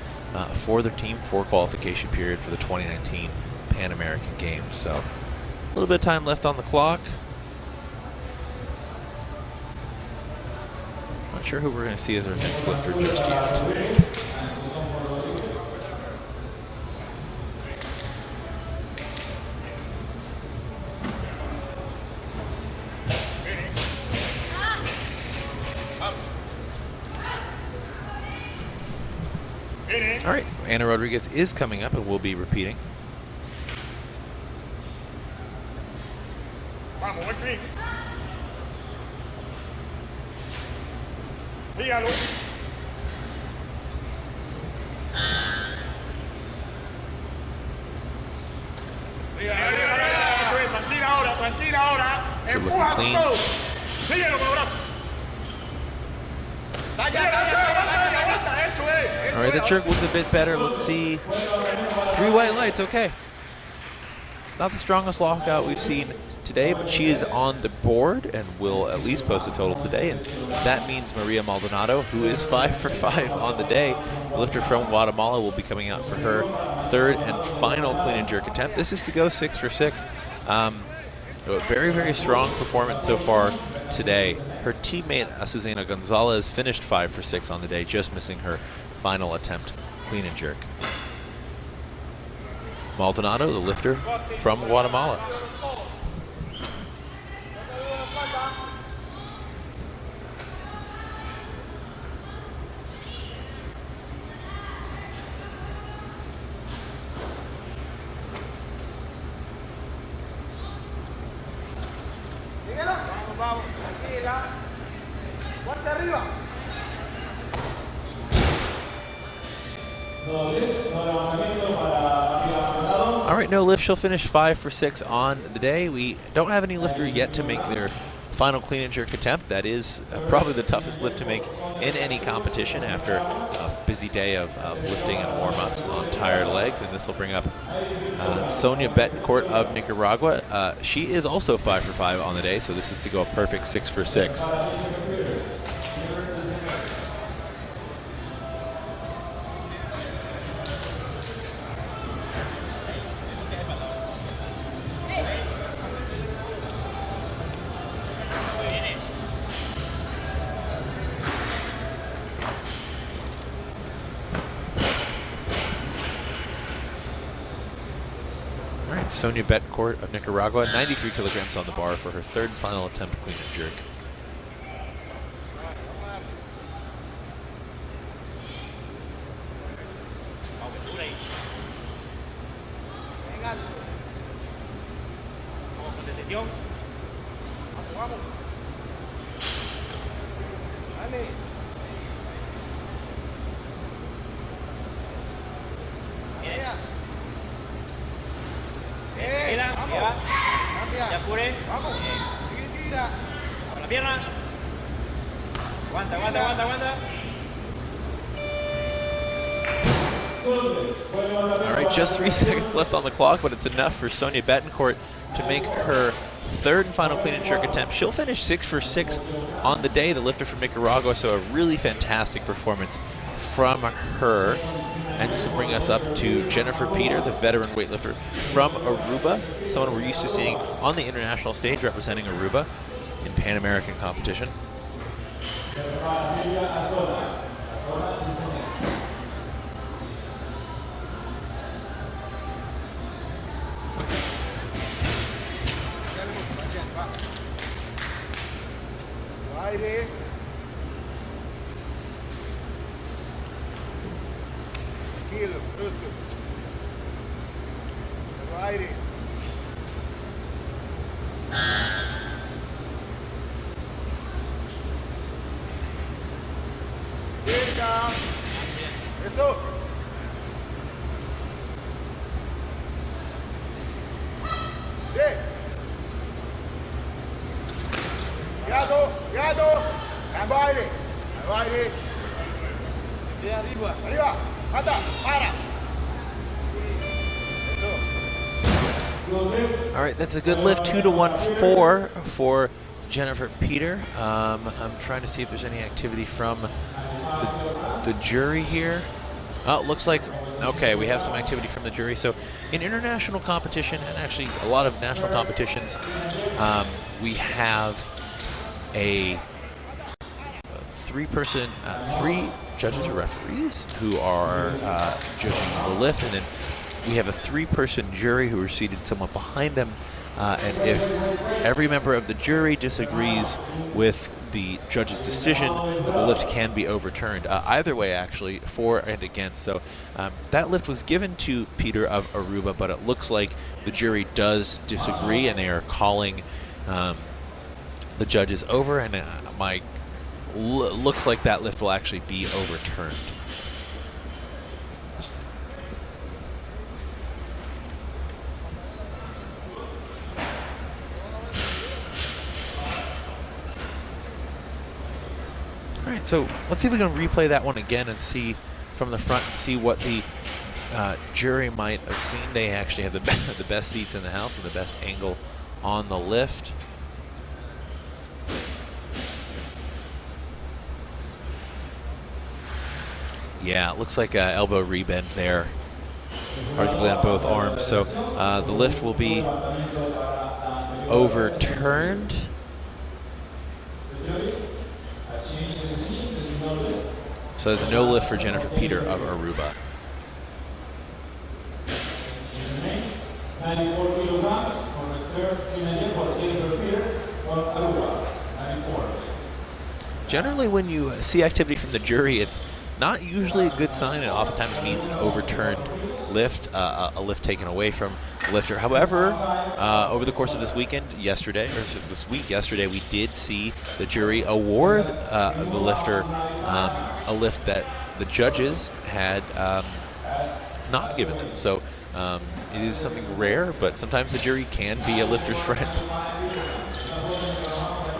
for their team for qualification period for the 2019 Pan American Games. So a little bit of time left on the clock. Not sure who we're going to see as our next lifter just yet. All right, Ana Rodriguez is coming up and will be repeating. Vamos, buen clean. Dígalo. Eso es, tranquila ahora. Empuja con todo. Síguelo con los brazos. All right, the jerk looked a bit better. Let's see. 3 white lights, okay. Not the strongest lockout we've seen today, but she is on the board and will at least post a total today. And that means Maria Maldonado, who is 5 for 5 on the day, the lifter from Guatemala, will be coming out for her third and final clean and jerk attempt. This is to go 6 for 6. Very, very strong performance so far today. Her teammate, Azucena Gonzalez, finished 5 for 6 on the day, just missing her final attempt clean and jerk. Maldonado, the lifter from Guatemala. Vamos, tranquila. Fuerte arriba. All right, no lift. She'll finish 5 for 6 on the day. We don't have any lifter yet to make their final clean and jerk attempt. That is probably the toughest lift to make in any competition after a busy day of lifting and warm-ups on tired legs. And this will bring up Sonia Betancourt of Nicaragua. She is also 5 for 5 on the day, so this is to go a perfect 6 for 6. And Sonia Betancourt of Nicaragua, 93 kilograms on the bar for her third and final attempt clean and jerk. Ya apure. Vamos. Tira. Con la pierna. Aguanta, aguanta, aguanta, aguanta. All right, just 3 seconds left on the clock, but it's enough for Sonia Betancourt to make her third and final clean and jerk attempt. She'll finish 6 for 6 on the day, the lifter from Nicaragua, so a really fantastic performance from her. And this will bring us up to Jennifer Peter, the veteran weightlifter from Aruba, someone we're used to seeing on the international stage representing Aruba in Pan American competition. Aire. Tranquilo, brusco. Aire. Venga. Eso. Bien. Cuidado, cuidado. Cambio aire. Cambio aire. De arriba. Arriba. Anda, para. All right, that's a good lift, 2-1-4 for Jennifer Peter. I'm trying to see if there's any activity from the jury here. Oh, it looks like, okay, we have some activity from the jury. So in international competition, and actually a lot of national competitions, we have a three judges or referees who are judging the lift, and then we have a 3-person jury who are seated somewhat behind them. And if every member of the jury disagrees with the judge's decision, the lift can be overturned. Either way, actually, for and against. So that lift was given to Peter of Aruba, but it looks like the jury does disagree, and they are calling the judges over, and looks like that lift will actually be overturned. All right, so let's see if we can replay that one again and see from the front and see what the jury might have seen. They actually have the best seats in the house and the best angle on the lift. Yeah, it looks like an elbow rebend there, arguably on both arms. So the lift will be overturned. So there's a no lift for Jennifer Peter of Aruba. 94 kilograms for the third clean for Jennifer Peter from Aruba. 94. Generally, when you see activity from the jury, it's not usually a good sign. It oftentimes means an overturned lift, a lift taken away from the lifter. However, over the course of this weekend, yesterday, we did see the jury award the lifter a lift that the judges had not given them. So it is something rare, but sometimes the jury can be a lifter's friend.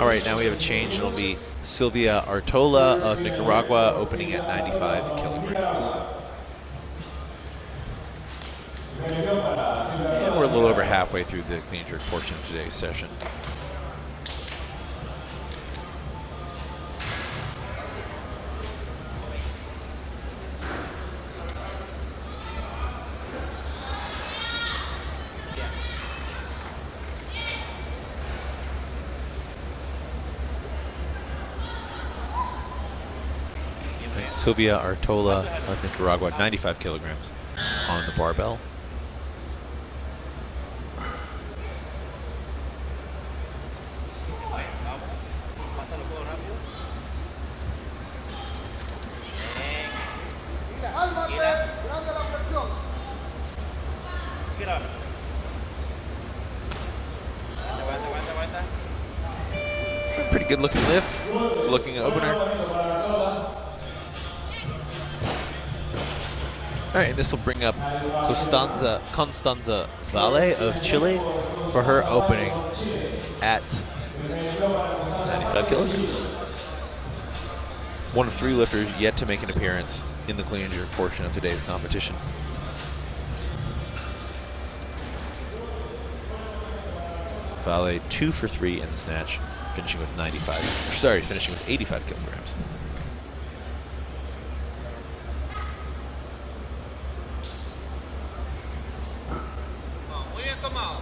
All right, now we have a change. It'll be Silvia Artola of Nicaragua opening at 95 kilograms. And we're a little over halfway through the clean and jerk portion of today's session. Silvia Artola of Nicaragua, 95 kilograms on the barbell. pierna ahora. Aguanta, aguanta, aguanta. Pretty good looking lift, looking opener. All right, this will bring up Constanza Valle of Chile for her opening at 95 kilograms. One of 3 lifters yet to make an appearance in the clean and jerk portion of today's competition. Valle 2 for 3 in the snatch, finishing with 85 kilograms. Muy bien tomado.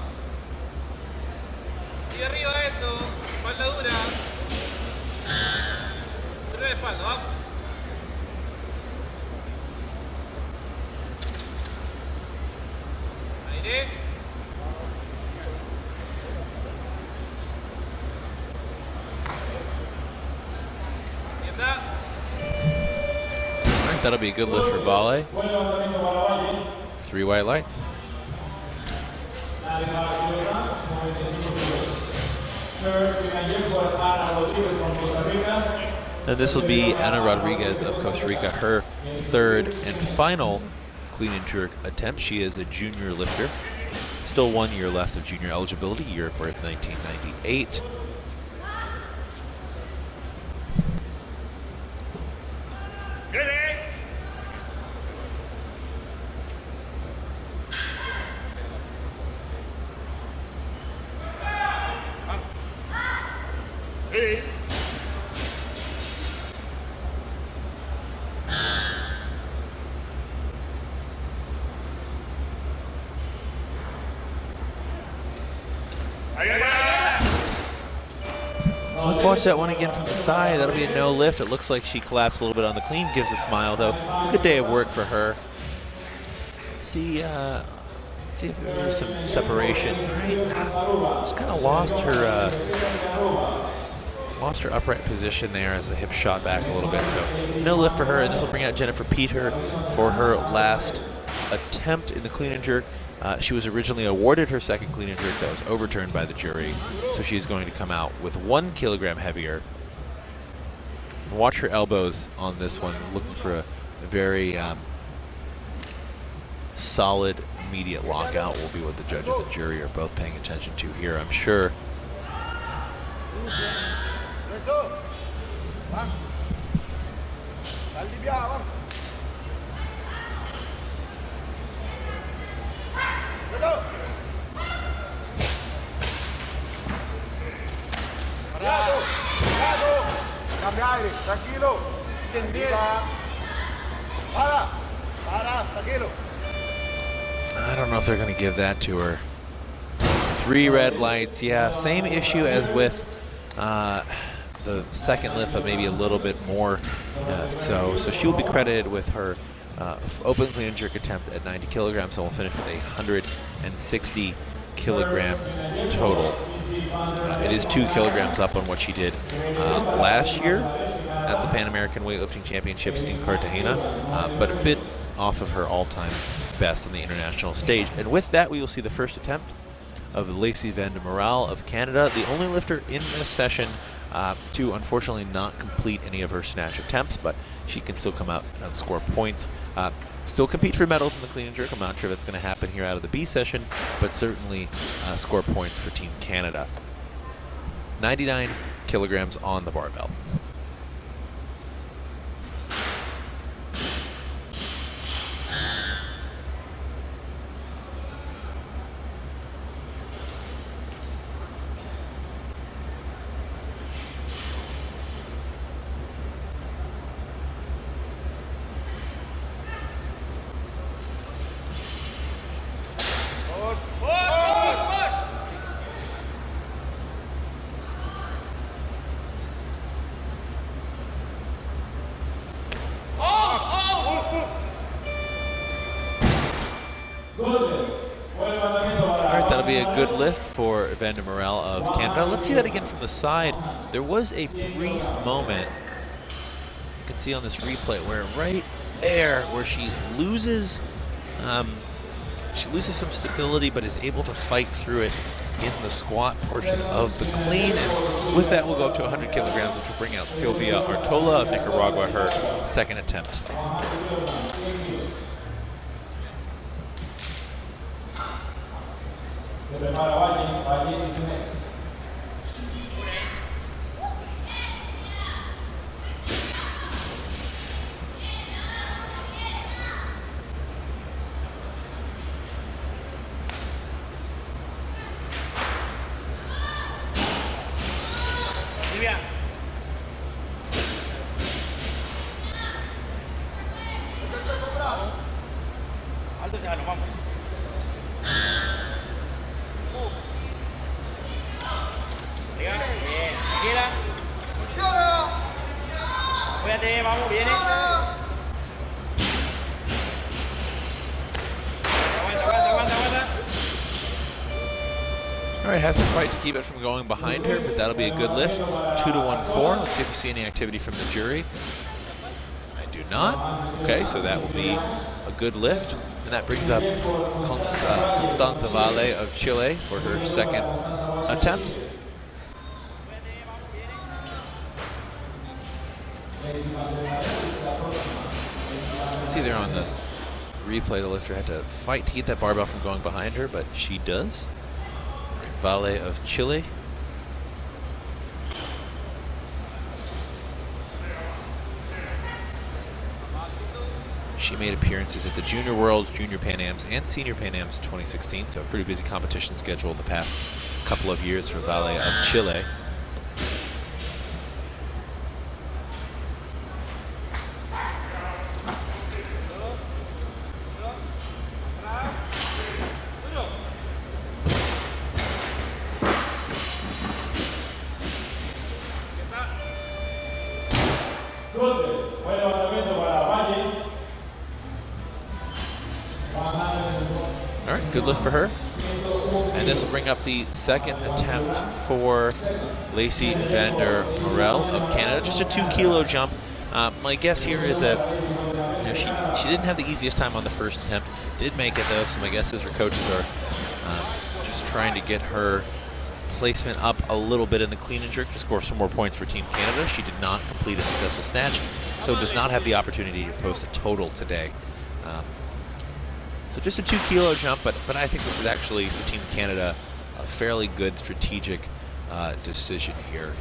Y arriba eso, espalda dura. Dura de espalda, vamos. Aire. All right, that'll be a good lift for Valle. 3 white lights. And this will be Ana Rodriguez of Costa Rica, her 3rd and final clean and jerk attempt. She is a junior lifter. Still 1 year left of junior eligibility, year of birth 1998. Let's watch that one again from the side. That'll be a no lift. It looks like she collapsed a little bit on the clean. Gives a smile though. Good day of work for her. Let's see if there's some separation. Right. Just kind of lost her upright position there as the hip shot back a little bit. So no lift for her, and this will bring out Jennifer Peter for her last attempt in the clean and jerk. She was originally awarded her 2nd clean and jerk that was overturned by the jury, so she's going to come out with 1 kilogram heavier. Watch her elbows on this one, looking for a very solid immediate lockout will be what the judges and jury are both paying attention to here, I'm sure. Cambia aire, tranquilo. Para, tranquilo. I don't know if they're going to give that to her. 3 red lights, yeah, same issue as with the 2nd lift, but maybe a little bit more. So she will be credited with her open clean and jerk attempt at 90 kilograms, and will finish with a 160 kilogram total. It is 2 kilograms up on what she did last year at the Pan American Weightlifting Championships in Cartagena, but a bit off of her all-time best on the international stage. And with that, we will see the first attempt of Lacey Van de Moral of Canada, the only lifter in this session to unfortunately not complete any of her snatch attempts, but she can still come out and score points. Still compete for medals in the clean and jerk. I'm not sure that's going to happen here out of the B session, but certainly score points for Team Canada. 99 kilograms on the barbell. That'll be a good lift for Van de Moral of Canada. Let's see that again from the side. There was a brief moment, you can see on this replay, where right there, where she loses She loses some stability, but is able to fight through it in the squat portion of the clean. And with that, we'll go up to 100 kilograms, which will bring out Silvia Artola of Nicaragua, her second attempt. Se prepara Valle, Valle is next. Silvia. Alto, se nos vamos. Bien, tranquila. Cuídate, vamos, viene. Aguanta. All right, has to fight to keep it from going behind her, but that'll be a good lift. 2-1-4. Let's see if we see any activity from the jury. I do not. Okay, so that will be a good lift. And that brings up Constanza Valle of Chile for her second attempt. See there on the replay, the lifter had to fight to keep that barbell from going behind her, but she does. Valle of Chile. She made appearances at the Junior Worlds, Junior Pan Ams, and Senior Pan Ams in 2016, so a pretty busy competition schedule the past couple of years for Valle of Chile. All right, good lift for her. And this will bring up the second attempt for Lacey Vander Morel of Canada. Just a 2-kilo jump. My guess here is that she didn't have the easiest time on the first attempt. Did make it though, so my guess is her coaches are just trying to get her placement up a little bit in the clean and jerk to score some more points for Team Canada. She did not complete a successful snatch, so does not have the opportunity to post a total today. So just a 2-kilo jump, but I think this is actually, for Team Canada, a fairly good strategic decision here.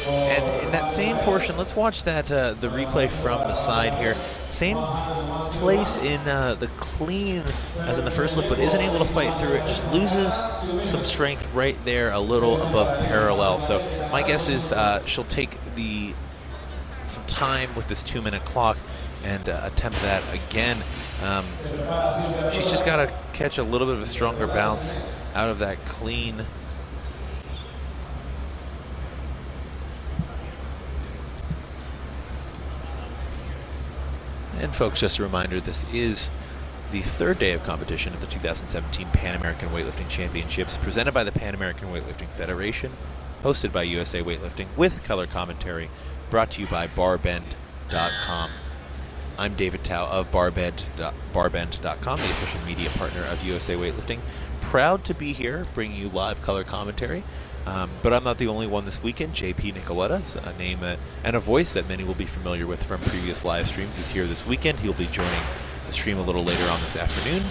And in that same portion, let's watch that the replay from the side here. Same place in the clean as in the first lift, but isn't able to fight through it. Just loses some strength right there, a little above parallel. So my guess is she'll take some time with this 2-minute clock and attempt that again. She's just got to catch a little bit of a stronger bounce out of that clean. And folks, just a reminder, this is the third day of competition at the 2017 Pan American Weightlifting Championships, presented by the Pan American Weightlifting Federation, hosted by USA Weightlifting, with color commentary, brought to you by Barbend.com. I'm David Tao of Barbend.com, the official media partner of USA Weightlifting. Proud to be here, bringing you live color commentary. But I'm not the only one this weekend. JP Nicoletta, a name and a voice that many will be familiar with from previous live streams, is here this weekend. He'll be joining the stream a little later on this afternoon.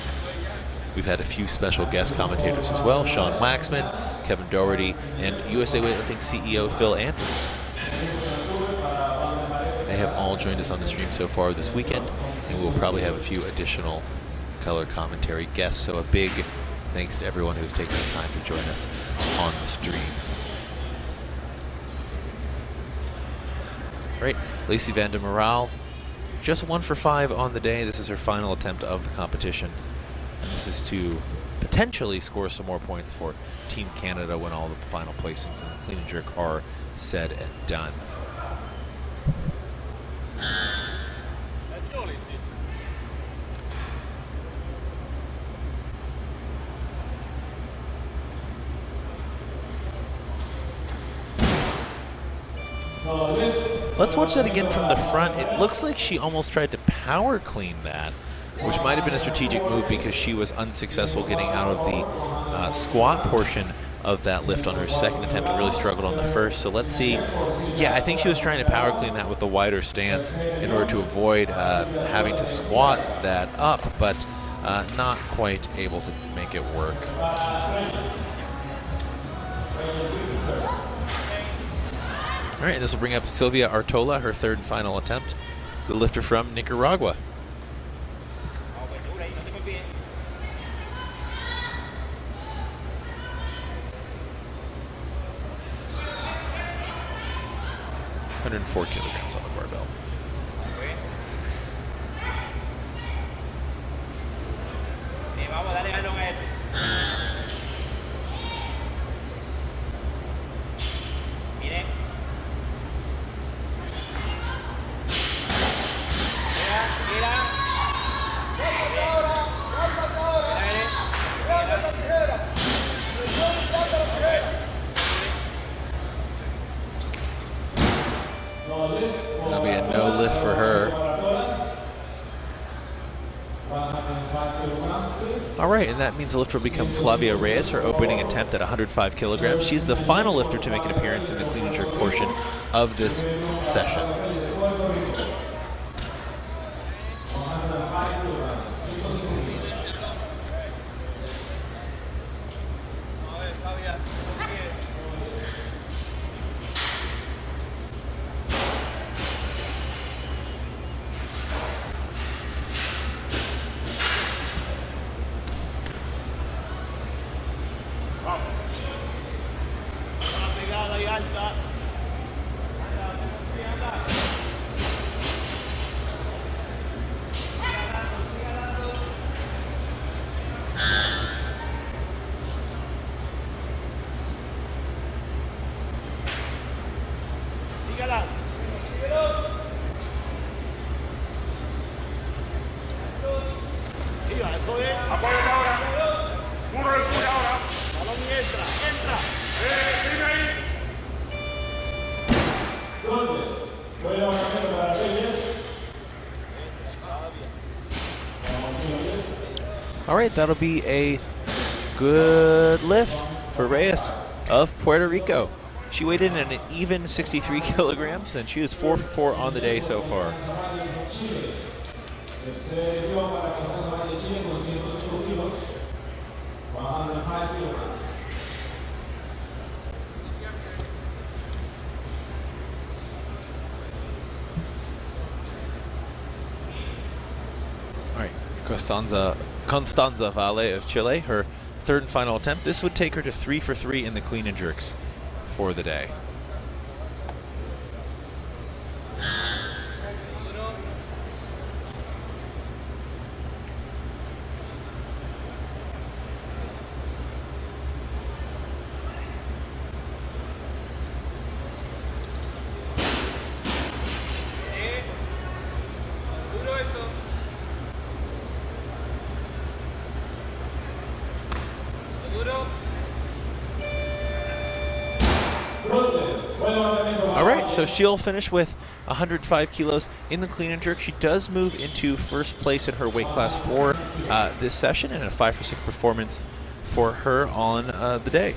We've had a few special guest commentators as well: Sean Waxman, Kevin Doherty, and USA Weightlifting CEO Phil Andrews. They have all joined us on the stream so far this weekend, and we will probably have a few additional color commentary guests. So a big thanks to everyone who's taken the time to join us on the stream. All right, Lacey Vander Morel, just 1 for 5 on the day. This is her final attempt of the competition. And this is to potentially score some more points for Team Canada when all the final placings in the clean and jerk are said and done. Let's go, Lacey. Let's watch that again from the front. It looks like she almost tried to power clean that, which might have been a strategic move because she was unsuccessful getting out of the squat portion of that lift on her second attempt and really struggled on the first. So let's see. Yeah, I think she was trying to power clean that with the wider stance in order to avoid having to squat that up, but not quite able to make it work. All right, this will bring up Silvia Artola, her third and final attempt, the lifter from Nicaragua. Vamos, pues segura ahí, no te confíes. 104 kilograms on the barbell. Vamos, dale galón a ese. Mire. Mira. ¡Cálmate ahora! ¡Cálmate ahora! ¡Guarda la tijera! ¡Presión y guarda la tijera! That'll be a no lift for her. All right, and that means the lifter will become Flavia Reyes, her opening attempt at 105 kilograms. She's the final lifter to make an appearance in the clean and jerk portion of this session. Apóyate ahora. Muro del puño ahora. Balón y entra. Sigue ahí. All right, that'll be a good lift for Reyes of Puerto Rico. She weighed in at an even 63 kilograms, and she is 4 for 4 on the day so far. All right, Constanza Valle of Chile, her third and final attempt. This would take her to 3 for 3 in the clean and jerks for the day. Duro eso. Duro. All right, so she'll finish with 105 kilos in the clean and jerk. She does move into first place in her weight class for this session, and a 5 for 6 performance for her on the day.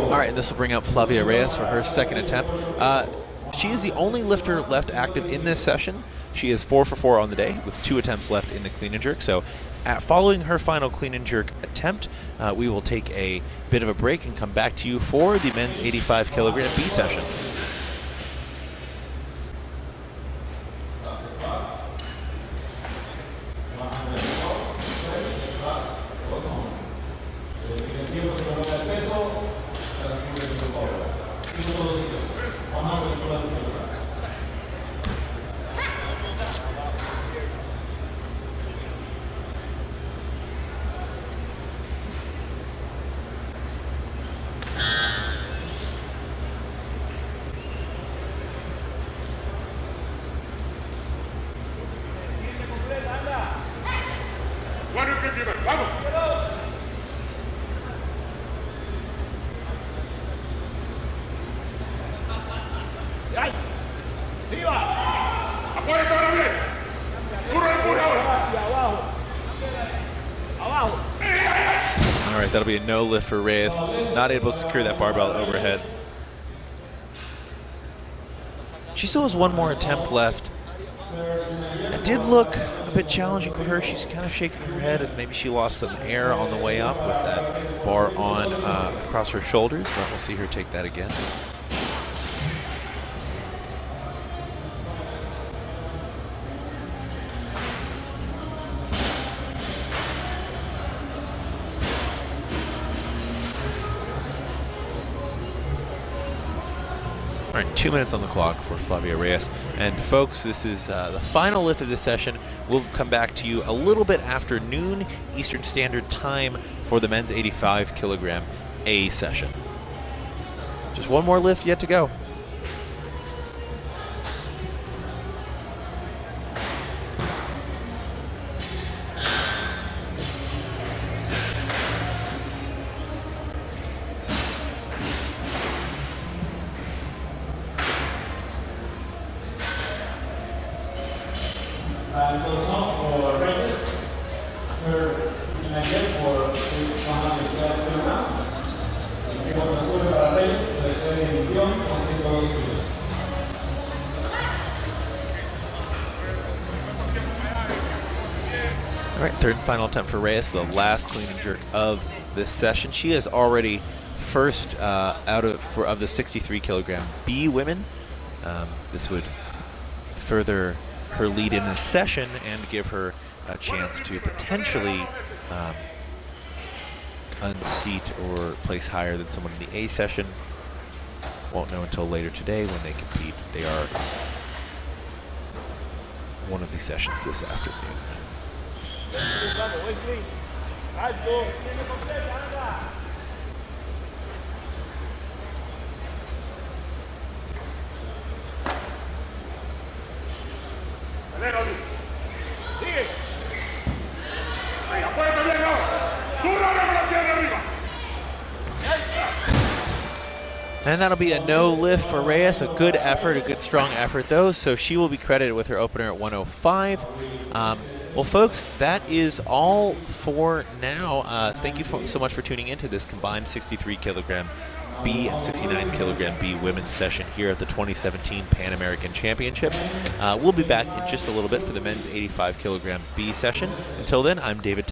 All right, and this will bring up Flavia Reyes for her second attempt. She is the only lifter left active in this session. She is 4 for 4 on the day with 2 attempts left in the clean and jerk. So following her final clean and jerk attempt, we will take a bit of a break and come back to you for the men's 85 kilogram B session. that'll be a no lift for Reyes. Not able to secure that barbell overhead. She still has one more attempt left. It did look a bit challenging for her. She's kind of shaking her head as maybe she lost some air on the way up with that bar on across her shoulders, but we'll see her take that again. All right, 2 minutes on the clock for Flavia Reyes. And folks, this is the final lift of this session. We'll come back to you a little bit after noon Eastern Standard Time for the men's 85 kilogram A session. Just one more lift yet to go. And also for Reyes, her again for 112 kilograms. Y cuando sube para Reyes, se puede en guión con 102 kilos. All right, third and final attempt for Reyes, the last clean and jerk of this session. She is already first out of the 63 kilogram B women. This would further her lead in the session and give her a chance to potentially unseat or place higher than someone in the A session. Won't know until later today when they compete. They are one of the sessions this afternoon. And that'll be a no lift for Reyes. A good effort, a good strong effort though. So she will be credited with her opener at 105. Well, folks, that is all for now. Thank you so much for tuning into this combined 63 kilogram B and 69 kilogram B women's session here at the 2017 Pan American Championships. We'll be back in just a little bit for the men's 85 kilogram B session. Until then, I'm David